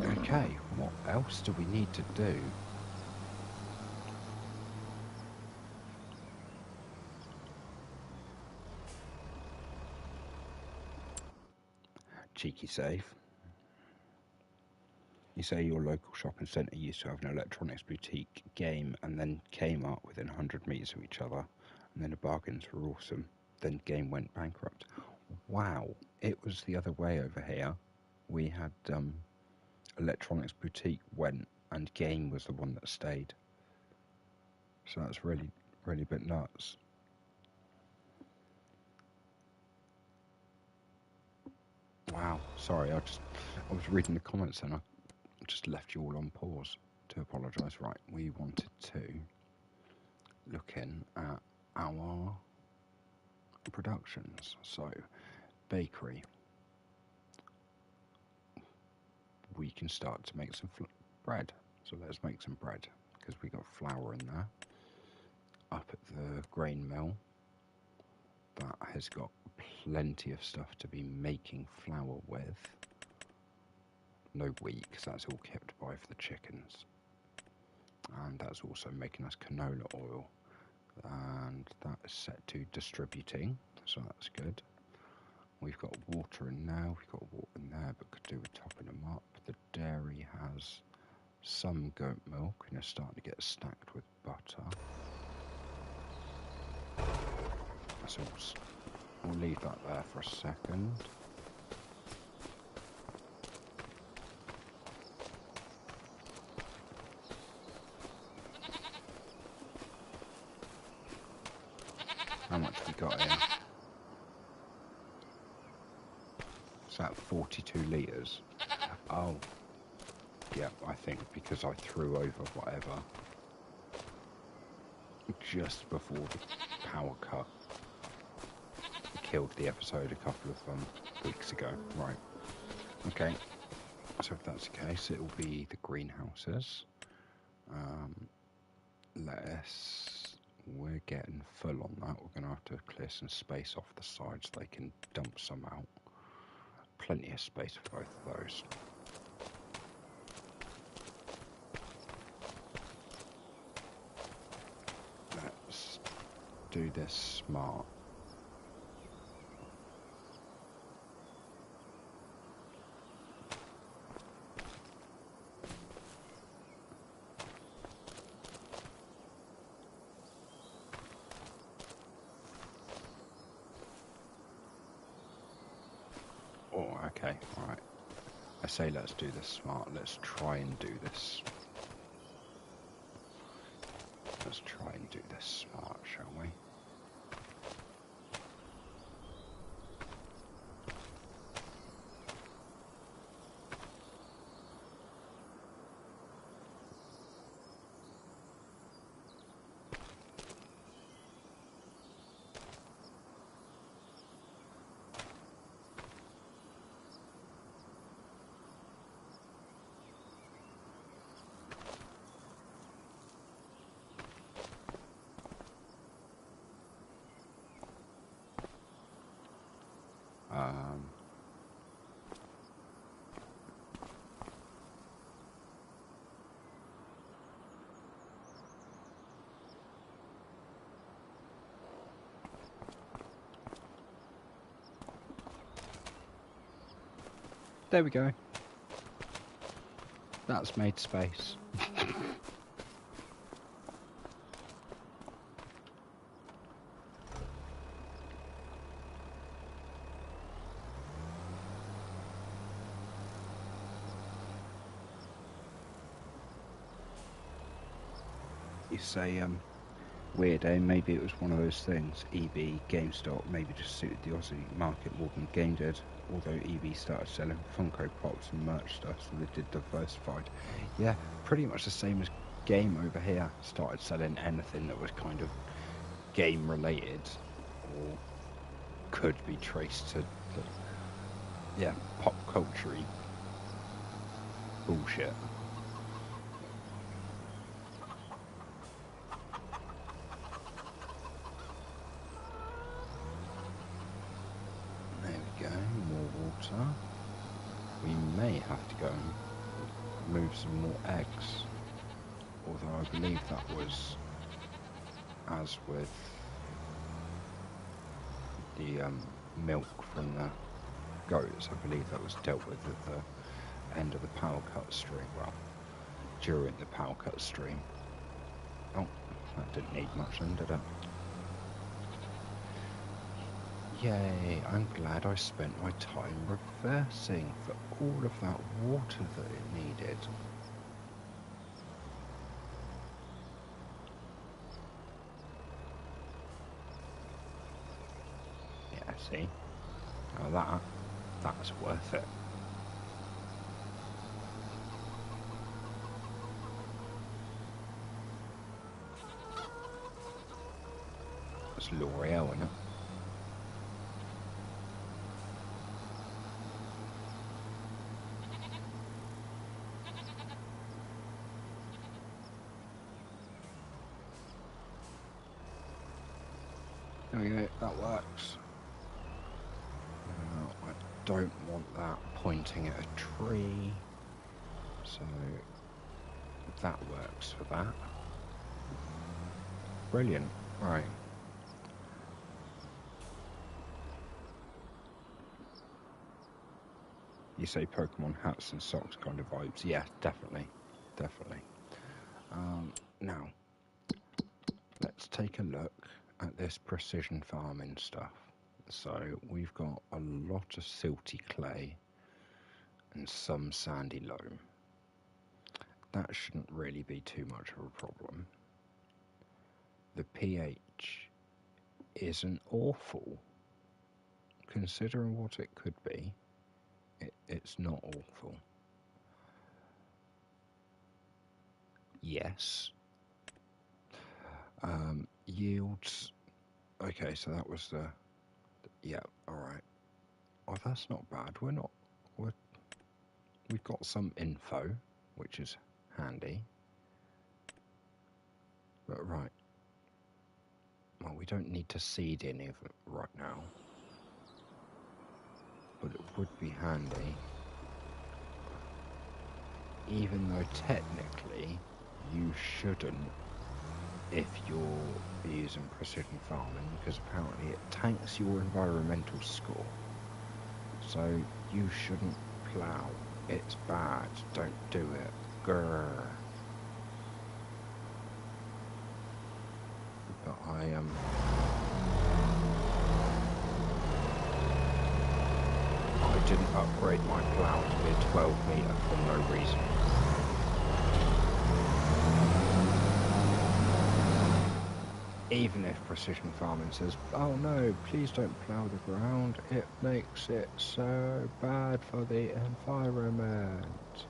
Okay, what else do we need to do? cheeky save. You say your local shopping centre used to have an electronics boutique game and then came up within 100 metres of each other, and then the bargains were awesome. Then game went bankrupt. Wow, it was the other way over here. We had electronics boutique went and game was the one that stayed. So that's really, really a bit nuts. Wow, sorry, I was reading the comments and I just left you all on pause. To apologise. Right, we wanted to look in at our productions. So, bakery. We can start to make some bread. So let's make some bread because we got flour in there. Up at the grain mill, that has got plenty of stuff to be making flour with. No wheat because that's all kept by for the chickens. And that's also making us canola oil. And that is set to distributing, so that's good. We've got water in there, we've got water in there, but could do with topping them up. The dairy has some goat milk and it's starting to get stacked with butter. So we'll leave that there for a second. How much have we got here? Is that 42 litres? Oh, yeah, I think because I threw over whatever just before the power cut. Killed the episode a couple of weeks ago. Right, okay, so if that's the case, it will be the greenhouses. Lettuce, we're getting full on that. We're going to have to clear some space off the sides so they can dump some out. Plenty of space for both of those. Let's do this smart. Oh, okay, alright. I say let's do this smart. Let's try and do this. Let's try and do this smart, shall we? There we go. That's made space. You say, weird, eh? Maybe it was one of those things. EB, GameStop, maybe just suited the Aussie market more than Game did. Although EB started selling Funko Pops and merch stuff, so they did diversified. Yeah, pretty much the same as Game over here. Started selling anything that was kind of game related or could be traced to, pop culture-y bullshit. We may have to go and move some more eggs, although I believe that was as with the milk from the goats. I believe that was dealt with at the end of the power cut stream. Well, during the power cut stream. Oh, that didn't need much then, did it? Yay, I'm glad I spent my time reversing for all of that water that it needed. Yeah, see? Now that's worth it. It's L'Oreal, isn't it? There we go, that works. Now, I don't want that pointing at a tree, so that works for that. Brilliant, right. You say Pokemon hats and socks kind of vibes. Yeah, definitely. Definitely. Now, let's take a look at this precision farming stuff. So, we've got a lot of silty clay and some sandy loam. That shouldn't really be too much of a problem. The pH isn't awful. Considering what it could be, it's not awful. Yes. Yields. Okay, so that was the. Yeah, alright. Oh, that's not bad. We've got some info, which is handy. But right. Well, we don't need to seed any of it right now. But it would be handy. Even though technically you shouldn't if you're using precision farming, because apparently it tanks your environmental score. So you shouldn't plough. It's bad. Don't do it. Grrr. But I didn't upgrade my plough to be a 12 metre for no reason. Even if precision farming says, oh no, please don't plough the ground, it makes it so bad for the environment.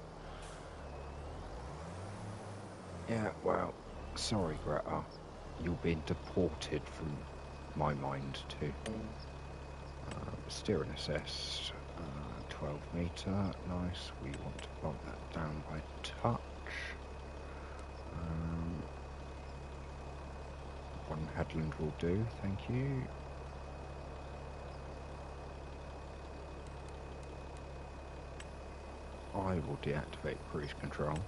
Yeah, well, sorry Greta, you're being deported from my mind too. Steering assist, 12 metre, nice, we want to bump that down by touch. One headland will do, thank you. I will deactivate cruise control.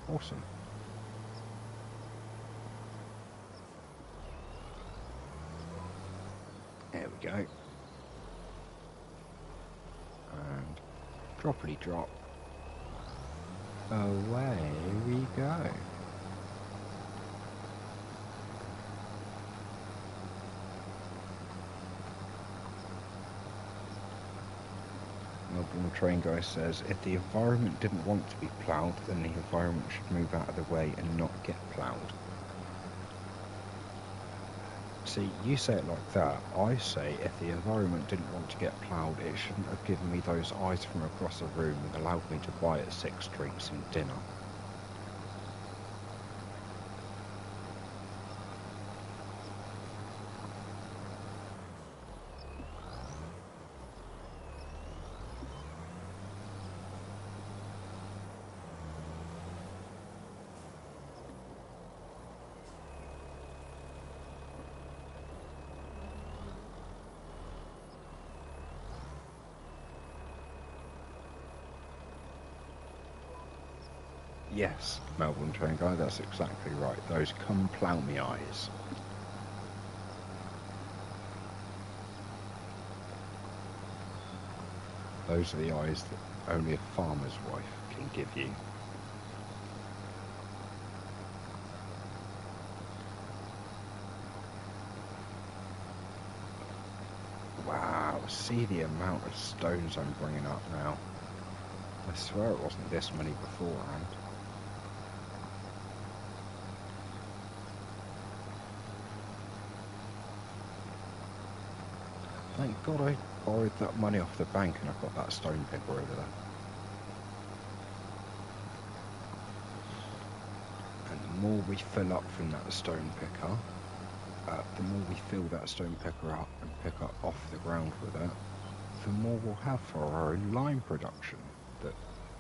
Awesome. There we go. And droppity drop. Away we go. Melbourne Train Guy says, if the environment didn't want to be ploughed, then the environment should move out of the way and not get ploughed. See, you say it like that. I say, if the environment didn't want to get ploughed, it shouldn't have given me those eyes from across the room and allowed me to buy it 6 drinks and dinner. Yes, Melbourne Train Guy, that's exactly right. Those come plough me eyes. Those are the eyes that only a farmer's wife can give you. Wow, see the amount of stones I'm bringing up now. I swear it wasn't this many beforehand. Thank God I borrowed that money off the bank and I've got that stone picker over there. And the more we fill up from that stone picker, the more we fill that stone picker up and pick up off the ground with it, the more we'll have for our own lime production. That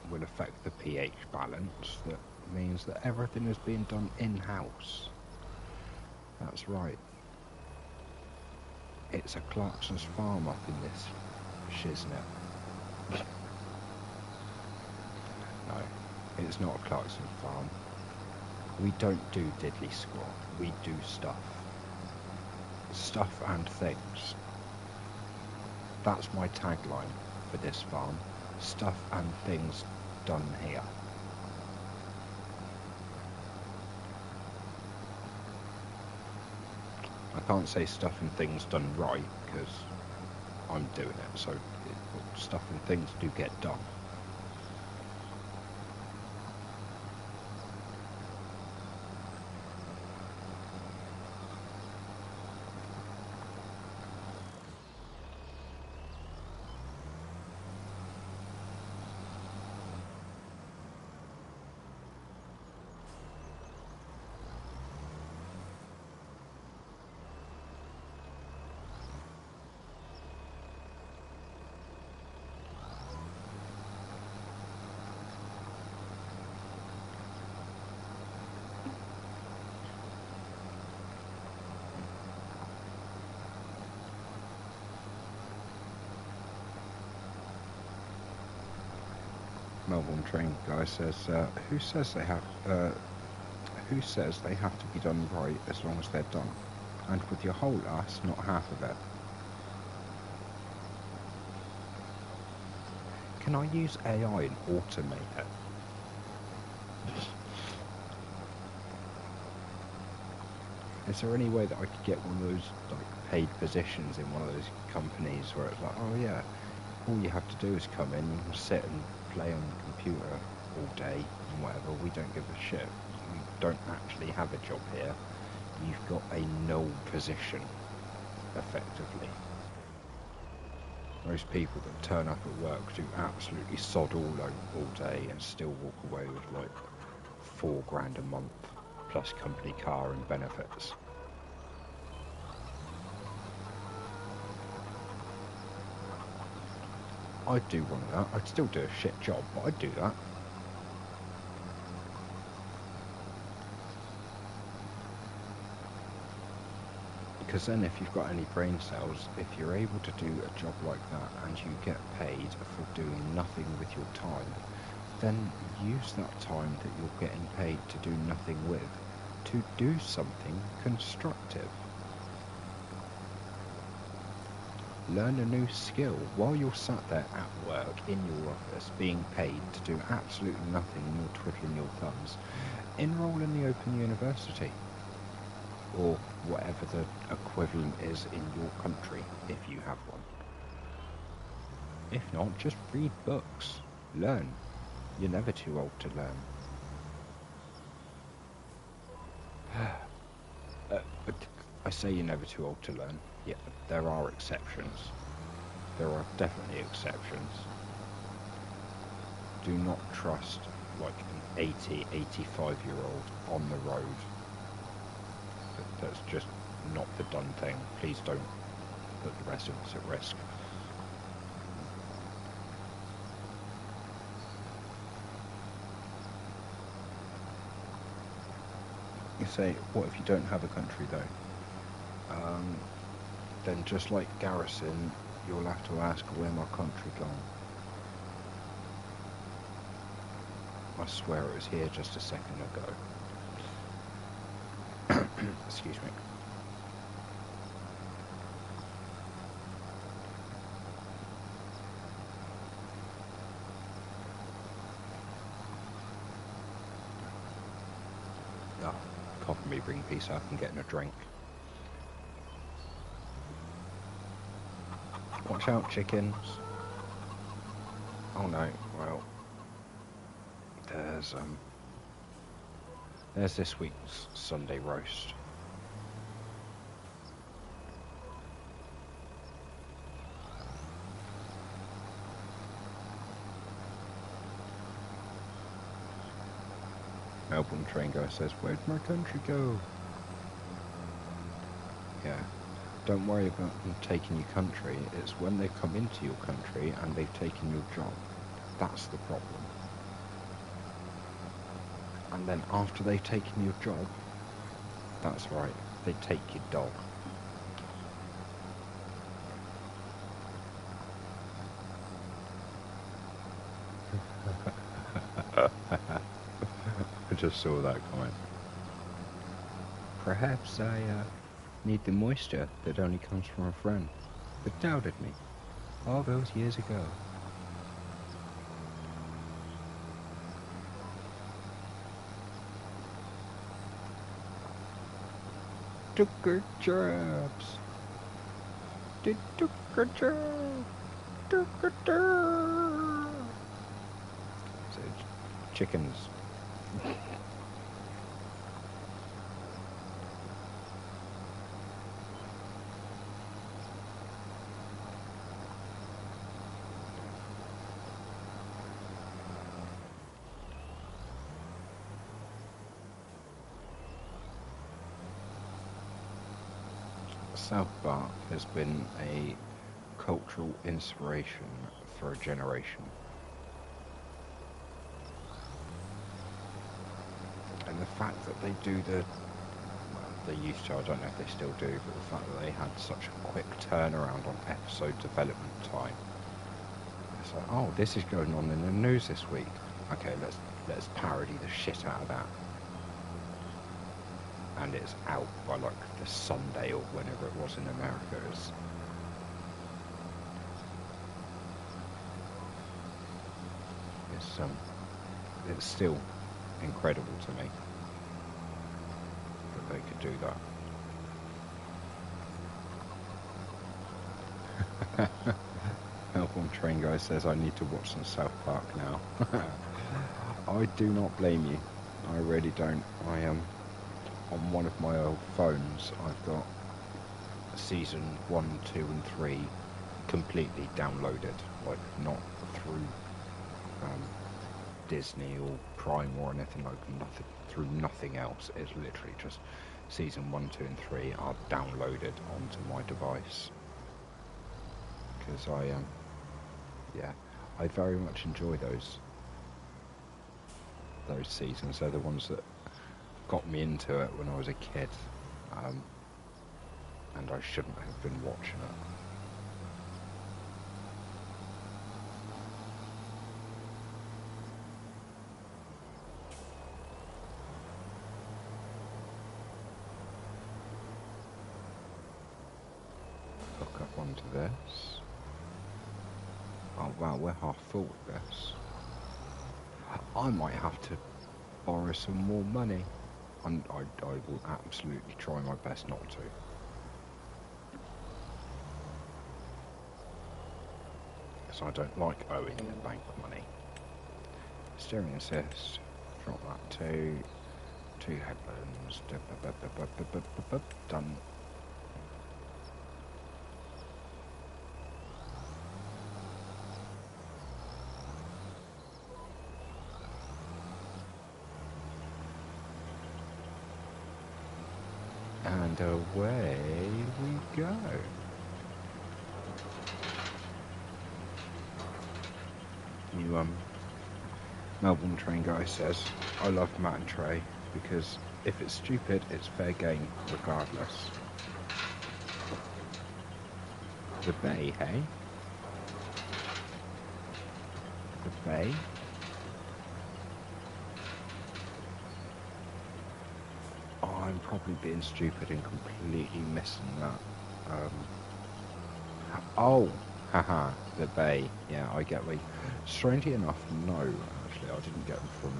will affect the pH balance. That means that everything is being done in-house. That's right. It's a Clarkson's farm up in this shiznit. No, it's not a Clarkson farm. We don't do diddly squat. We do stuff. Stuff and things. That's my tagline for this farm. Stuff and things done here. I can't say stuff and things done right because I'm doing it, so stuff and things do get done. Melbourne train guy says, who says they have to be done right as long as they're done? And with your whole ass, not half of it. Can I use AI and automate it? Is there any way that I could get one of those like paid positions in one of those companies where it's like, oh yeah, all you have to do is come in and sit and play on the computer all day and whatever, we don't give a shit. You don't actually have a job here. You've got a null position, effectively. Most people that turn up at work do absolutely sod all day and still walk away with like £4 a month plus company car and benefits. I'd do one of that. I'd still do a shit job, but I'd do that. Because then if you've got any brain cells, if you're able to do a job like that and you get paid for doing nothing with your time, then use that time that you're getting paid to do nothing with to do something constructive. Learn a new skill while you're sat there at work in your office being paid to do absolutely nothing and you're twiddling your thumbs. Enroll in the Open University or whatever the equivalent is in your country if you have one. If not, just read books. Learn. You're never too old to learn. But I say you're never too old to learn. Yeah, there are exceptions. There are definitely exceptions. Do not trust like an 80, 85-year-old on the road. That's just not the done thing. Please don't put the rest of us at risk. You say, what if you don't have a country though? Then just like Garrison, you'll have to ask where my country gone. I swear it was here just a second ago. Excuse me. Greenpeace up and getting a drink. Watch out, chickens. Oh no, well, there's this week's Sunday roast. Melbourne train guy says, "Where'd my country go?" Yeah, don't worry about them taking your country. It's when they come into your country and they've taken your job. That's the problem. And then after they've taken your job, that's right, they take your dog. I just saw that comment. Perhaps I need the moisture that only comes from a friend that doubted me all those years ago. Took her jobs. They took her job. Took her job. So, chickens. South Park has been a cultural inspiration for a generation. And the fact that they do well, they used to, I don't know if they still do, but the fact that they had such a quick turnaround on episode development time. It's like, oh, this is going on in the news this week. Okay, let's parody the shit out of that. And it's out by like the Sunday or whenever it was in America. It's still incredible to me that they could do that. Melbourne train guy says I need to watch some South Park now. I do not blame you. I really don't. I am. On one of my old phones, I've got season 1, 2 and 3 completely downloaded, like not through Disney or Prime or anything, like nothing, through nothing else. It's literally just season 1, 2 and 3 are downloaded onto my device. Because I very much enjoy those seasons. They're the ones that got me into it when I was a kid, and I shouldn't have been watching it. Hook up onto this. Oh wow, we're half full with this. I might have to borrow some more money. I will absolutely try my best not to. Because I don't like owing the bank money. Steering assist, drop that to 2 headlands, done. And away we go. You, Melbourne train guy says, I love Matt and Trey because if it's stupid, it's fair game regardless. The bay, hey? The bay? I'm probably being stupid and completely missing that. Oh, haha, the bay. Yeah, I get me. Strangely enough, no, actually, I didn't get them from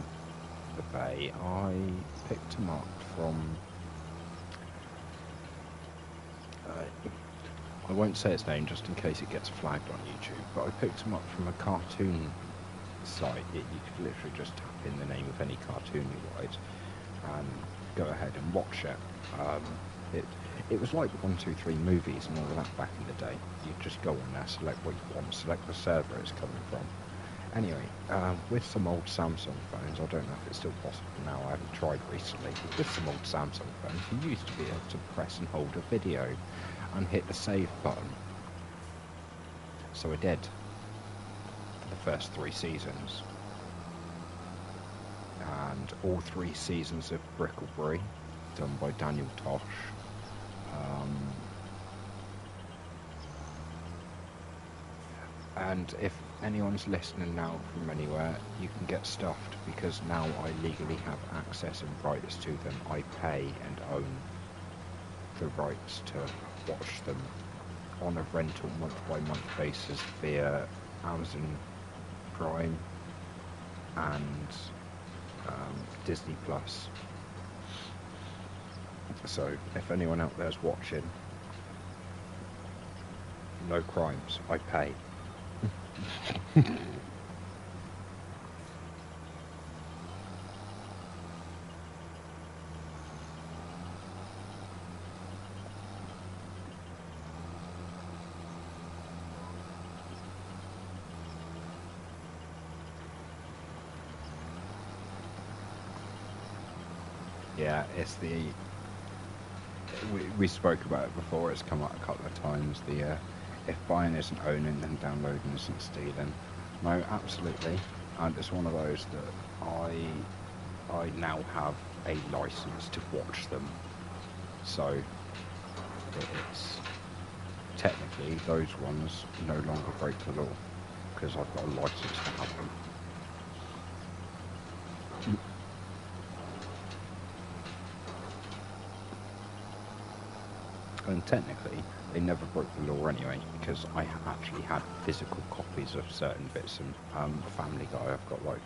the bay. I picked them up from I won't say its name just in case it gets flagged on YouTube, but I picked them up from a cartoon site. You could literally just tap in the name of any cartoon you like and go ahead and watch it. It was like 123 movies and all of that back in the day. You just go on there, select what you want, select the server it's coming from. Anyway, with some old Samsung phones, I don't know if it's still possible now, I haven't tried recently, but with some old Samsung phones, you used to be able to press and hold a video and hit the save button. So I did for the first 3 seasons. And all 3 seasons of Brickleberry, done by Daniel Tosh. And if anyone's listening now from anywhere, you can get stuffed, because now I legally have access and rights to them. I pay and own the rights to watch them on a rental month-by-month basis via Amazon Prime and Disney Plus. So if anyone out there's watching, no crimes, I pay. Yeah, it's the... We spoke about it before, it's come up a couple of times, the if buying isn't owning, then downloading isn't stealing. No, absolutely, and it's one of those that I now have a license to watch them, so it's technically those ones no longer break the law, because I've got a license to have them. And technically, they never broke the law anyway, because I actually had physical copies of certain bits, and Family Guy, I've got like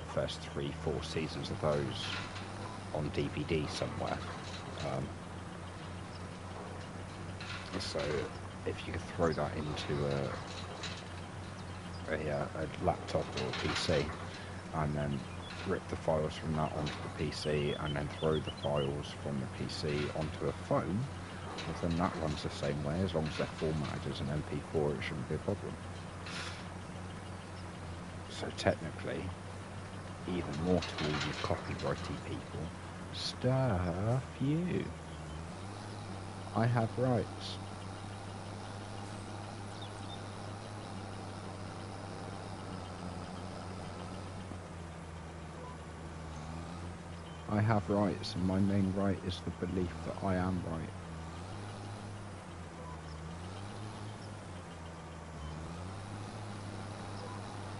the first 3-4 seasons of those on DVD somewhere. So if you could throw that into a laptop or a PC, and then rip the files from that onto the PC, and then throw the files from the PC onto a phone, well, then that runs the same way. As long as they're formatted as an MP4, it shouldn't be a problem. So technically, even more to all you copyrighty people, stuff you. I have rights. I have rights, and my main right is the belief that I am right.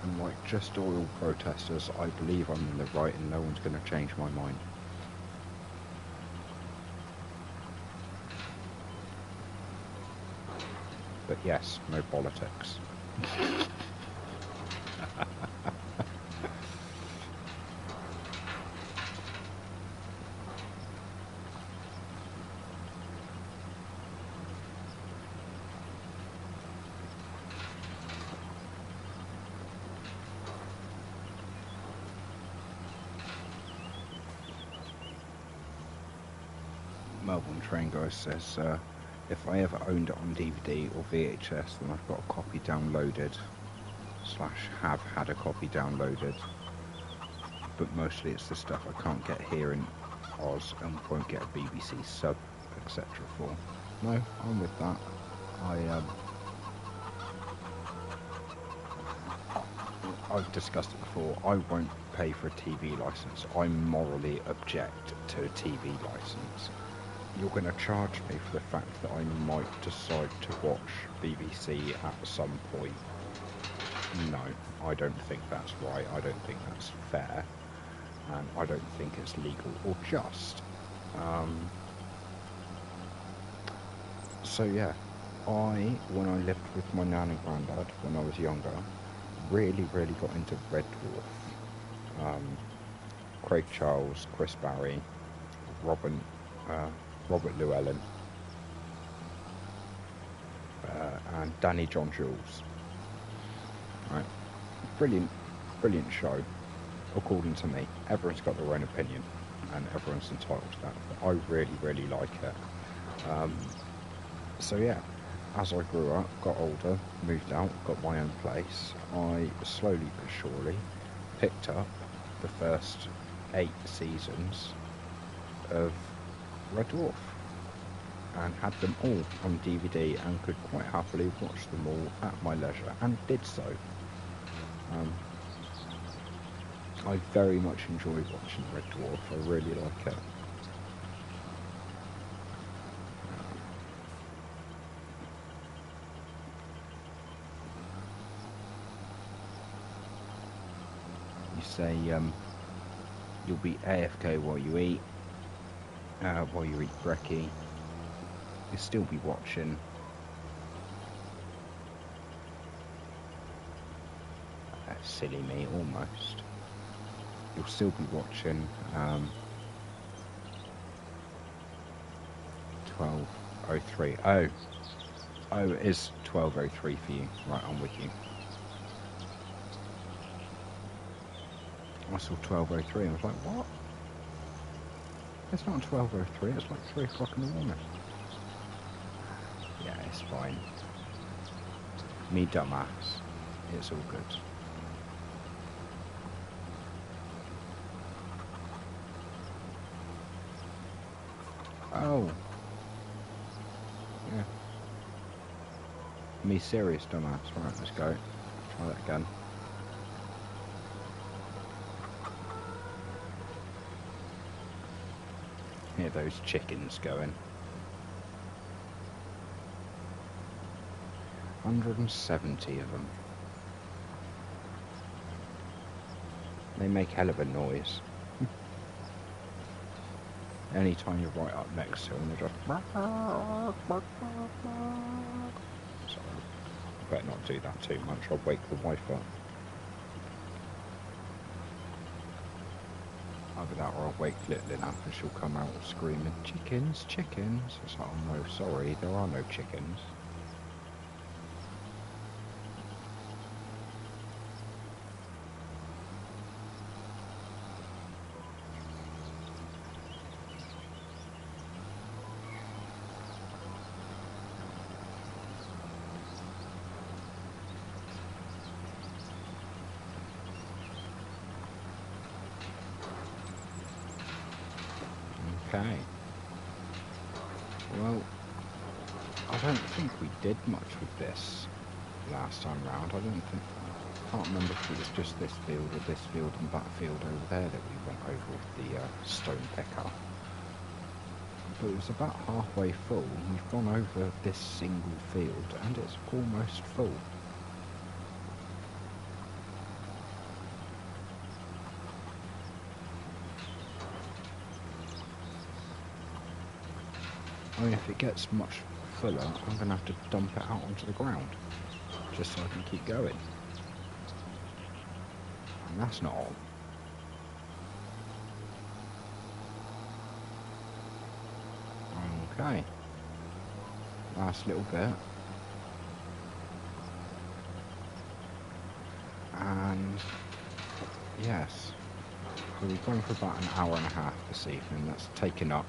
And like just oil protesters, I believe I'm in the right, and no one's going to change my mind. But yes, no politics. Melbourne Train Guy says, if I ever owned it on DVD or VHS, then I've got a copy downloaded, / have had a copy downloaded, but mostly it's the stuff I can't get here in Oz and won't get a BBC sub, etc. for. No, I'm with that. I've discussed it before, I won't pay for a TV license. I morally object to a TV license. You're going to charge me for the fact that I might decide to watch BBC at some point. No, I don't think that's right, I don't think that's fair, and I don't think it's legal or just. So yeah, when I lived with my nan and granddad when I was younger, really got into Red Dwarf. Craig Charles, Chris Barry, Robert Llewellyn. and Danny John Jules. Right, brilliant show, according to me. Everyone's got their own opinion, and everyone's entitled to that. But I really like it. So yeah, as I grew up, got older, moved out, got my own place, I slowly but surely picked up the first 8 seasons of Red Dwarf and had them all on DVD and could quite happily watch them all at my leisure, and did so. I very much enjoy watching Red Dwarf. I really like it. You say you'll be AFK while you eat brekkie. You'll still be watching. Silly me, almost. You'll still be watching 12:03. Oh, it is 12:03 for you. Right, I'm with you. I saw 12:03 and I was like, what? It's not 12:03, it's like 3 o'clock in the morning. Yeah, it's fine. Me dumbass. It's all good. Oh. Yeah. Me serious dumbass. Right, let's go. Try that again. Hear those chickens going. 170 of them. They make hell of a noise. Anytime you're right up next to them, they're just... Sorry, I better not do that too much, I'll wake the wife up. Either that or I'll wake little enough and she'll come out screaming, chickens, chickens. It's like, oh no, sorry, there are no chickens. Okay. Well, I don't think we did much with this last time round. I can't remember if it was just this field or this field and that field over there that we went over with the stone picker. But it was about halfway full. We've gone over this single field and it's almost full. I mean, if it gets much fuller, I'm going to have to dump it out onto the ground, just so I can keep going. And that's not on. Okay. Last little bit. And yes. So we've gone for about an hour and a half this evening. That's taken up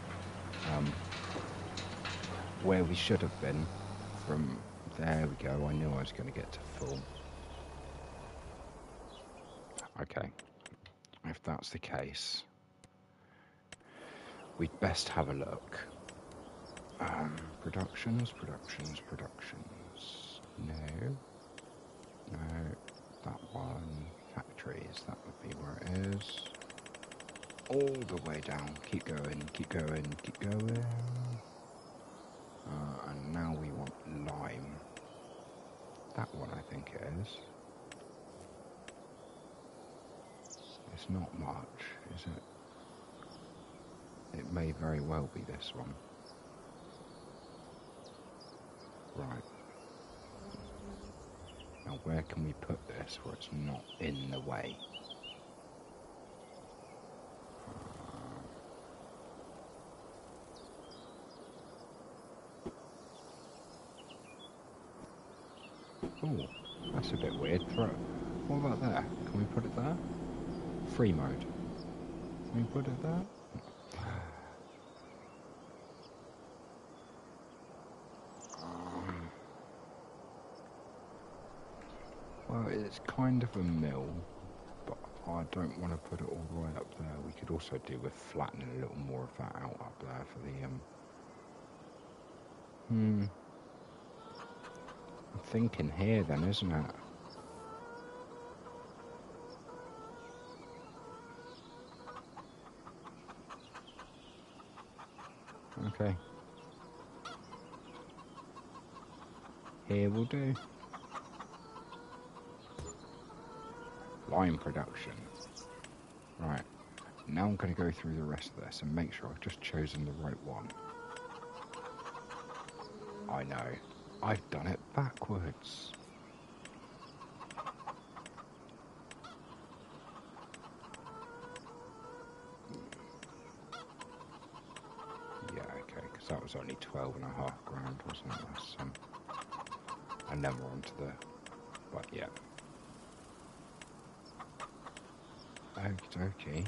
where we should have been from. There we go. I knew I was going to get to full. Okay. If that's the case, we'd best have a look. Productions. No. That one. Factories. That would be where it is. All the way down. Keep going. And now we want lime. That one, I think it is. It's not much, is it? It may very well be this one. Right. Now where can we put this where it's not in the way? Oh, that's a bit weird. What about there? Can we put it there? Free mode. Can we put it there? Well, it's kind of a mill, but I don't want to put it all the way up there. We could also do with flattening a little more of that out up there for the I'm thinking here then, isn't it? Okay. Here will do. Lime production. Right. Now I'm going to go through the rest of this and make sure I've just chosen the right one. I know. I've done it backwards. Yeah, okay, because that was only 12.5 grand, wasn't it? That's, and then we're on to the... But yeah. Okie dokie.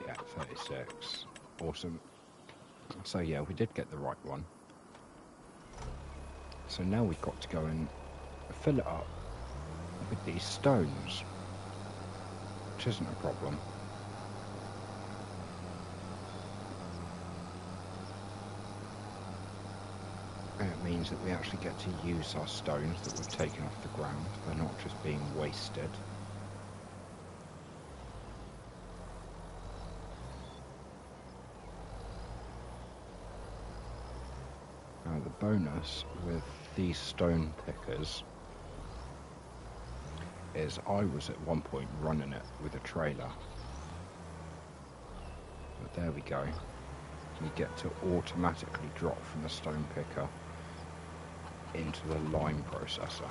Yeah, 36. Awesome. So yeah, we did get the right one. So now we've got to go and fill it up with these stones, which isn't a problem. And it means that we actually get to use our stones that we've taken off the ground. They're not just being wasted. Now the bonus with these stone pickers is I was at one point running it with a trailer. But there we go. You get to automatically drop from the stone picker into the lime processor.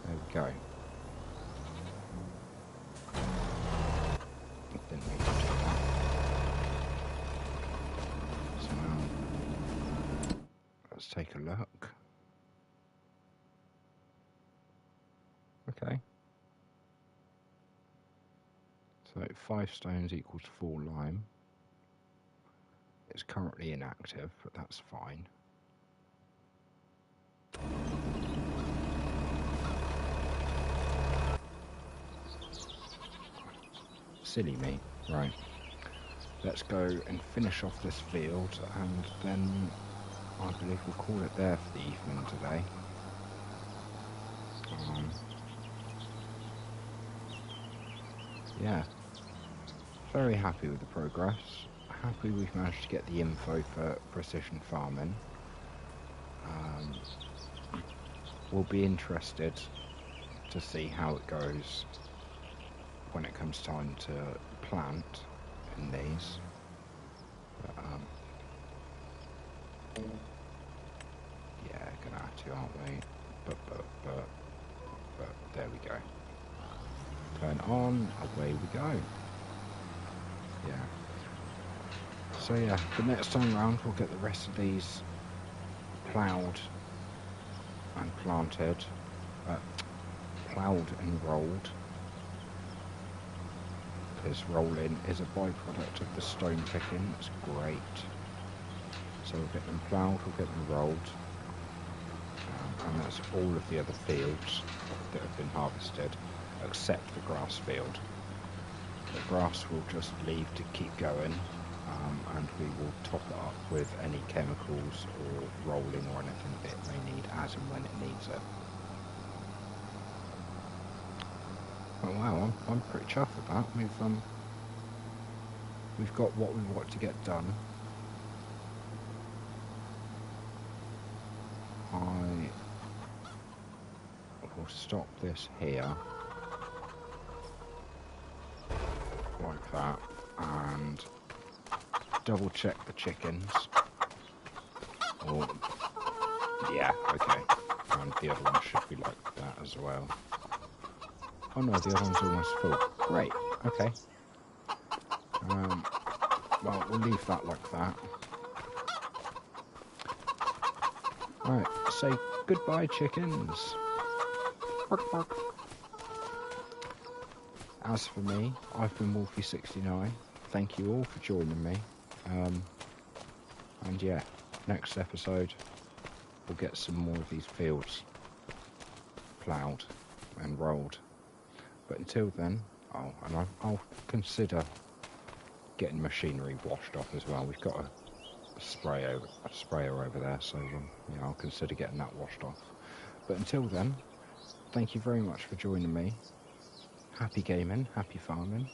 There we go. Didn't need to do that. So now, let's take a look. Okay. So 5 stones equals 4 lime. It's currently inactive, but that's fine. Silly me. Right. Let's go and finish off this field, and then I believe we'll call it there for the evening today. Yeah. Very happy with the progress. Happy we've managed to get the info for precision farming. We'll be interested to see how it goes when it comes time to plant in these. But, yeah, gonna have to, aren't we? But there we go. Turn on, away we go. Yeah. So yeah, the next time round we'll get the rest of these ploughed and planted, ploughed and rolled, because rolling is a byproduct of the stone picking. It's great. So we'll get them ploughed, we'll get them rolled, and that's all of the other fields that have been harvested, except the grass field. The grass will just leave to keep going, and we will top it up with any chemicals or rolling or anything that it may need as and when it needs it. Oh wow, I'm pretty chuffed with that. We've got what we want to get done. I will stop this here, like that, and double check the chickens. Oh, yeah, okay. And the other one should be like that as well. Oh no, the other one's almost full. Great, okay. Well, we'll leave that like that. Right, say goodbye, chickens. Bark, bark. As for me, I've been Wolfie69. Thank you all for joining me. And yeah, next episode, we'll get some more of these fields ploughed and rolled. But until then, I'll consider getting machinery washed off as well. We've got a sprayer over there, so yeah, I'll consider getting that washed off. But until then, thank you very much for joining me. Happy gaming, happy farming,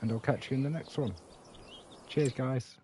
and I'll catch you in the next one. Cheers, guys.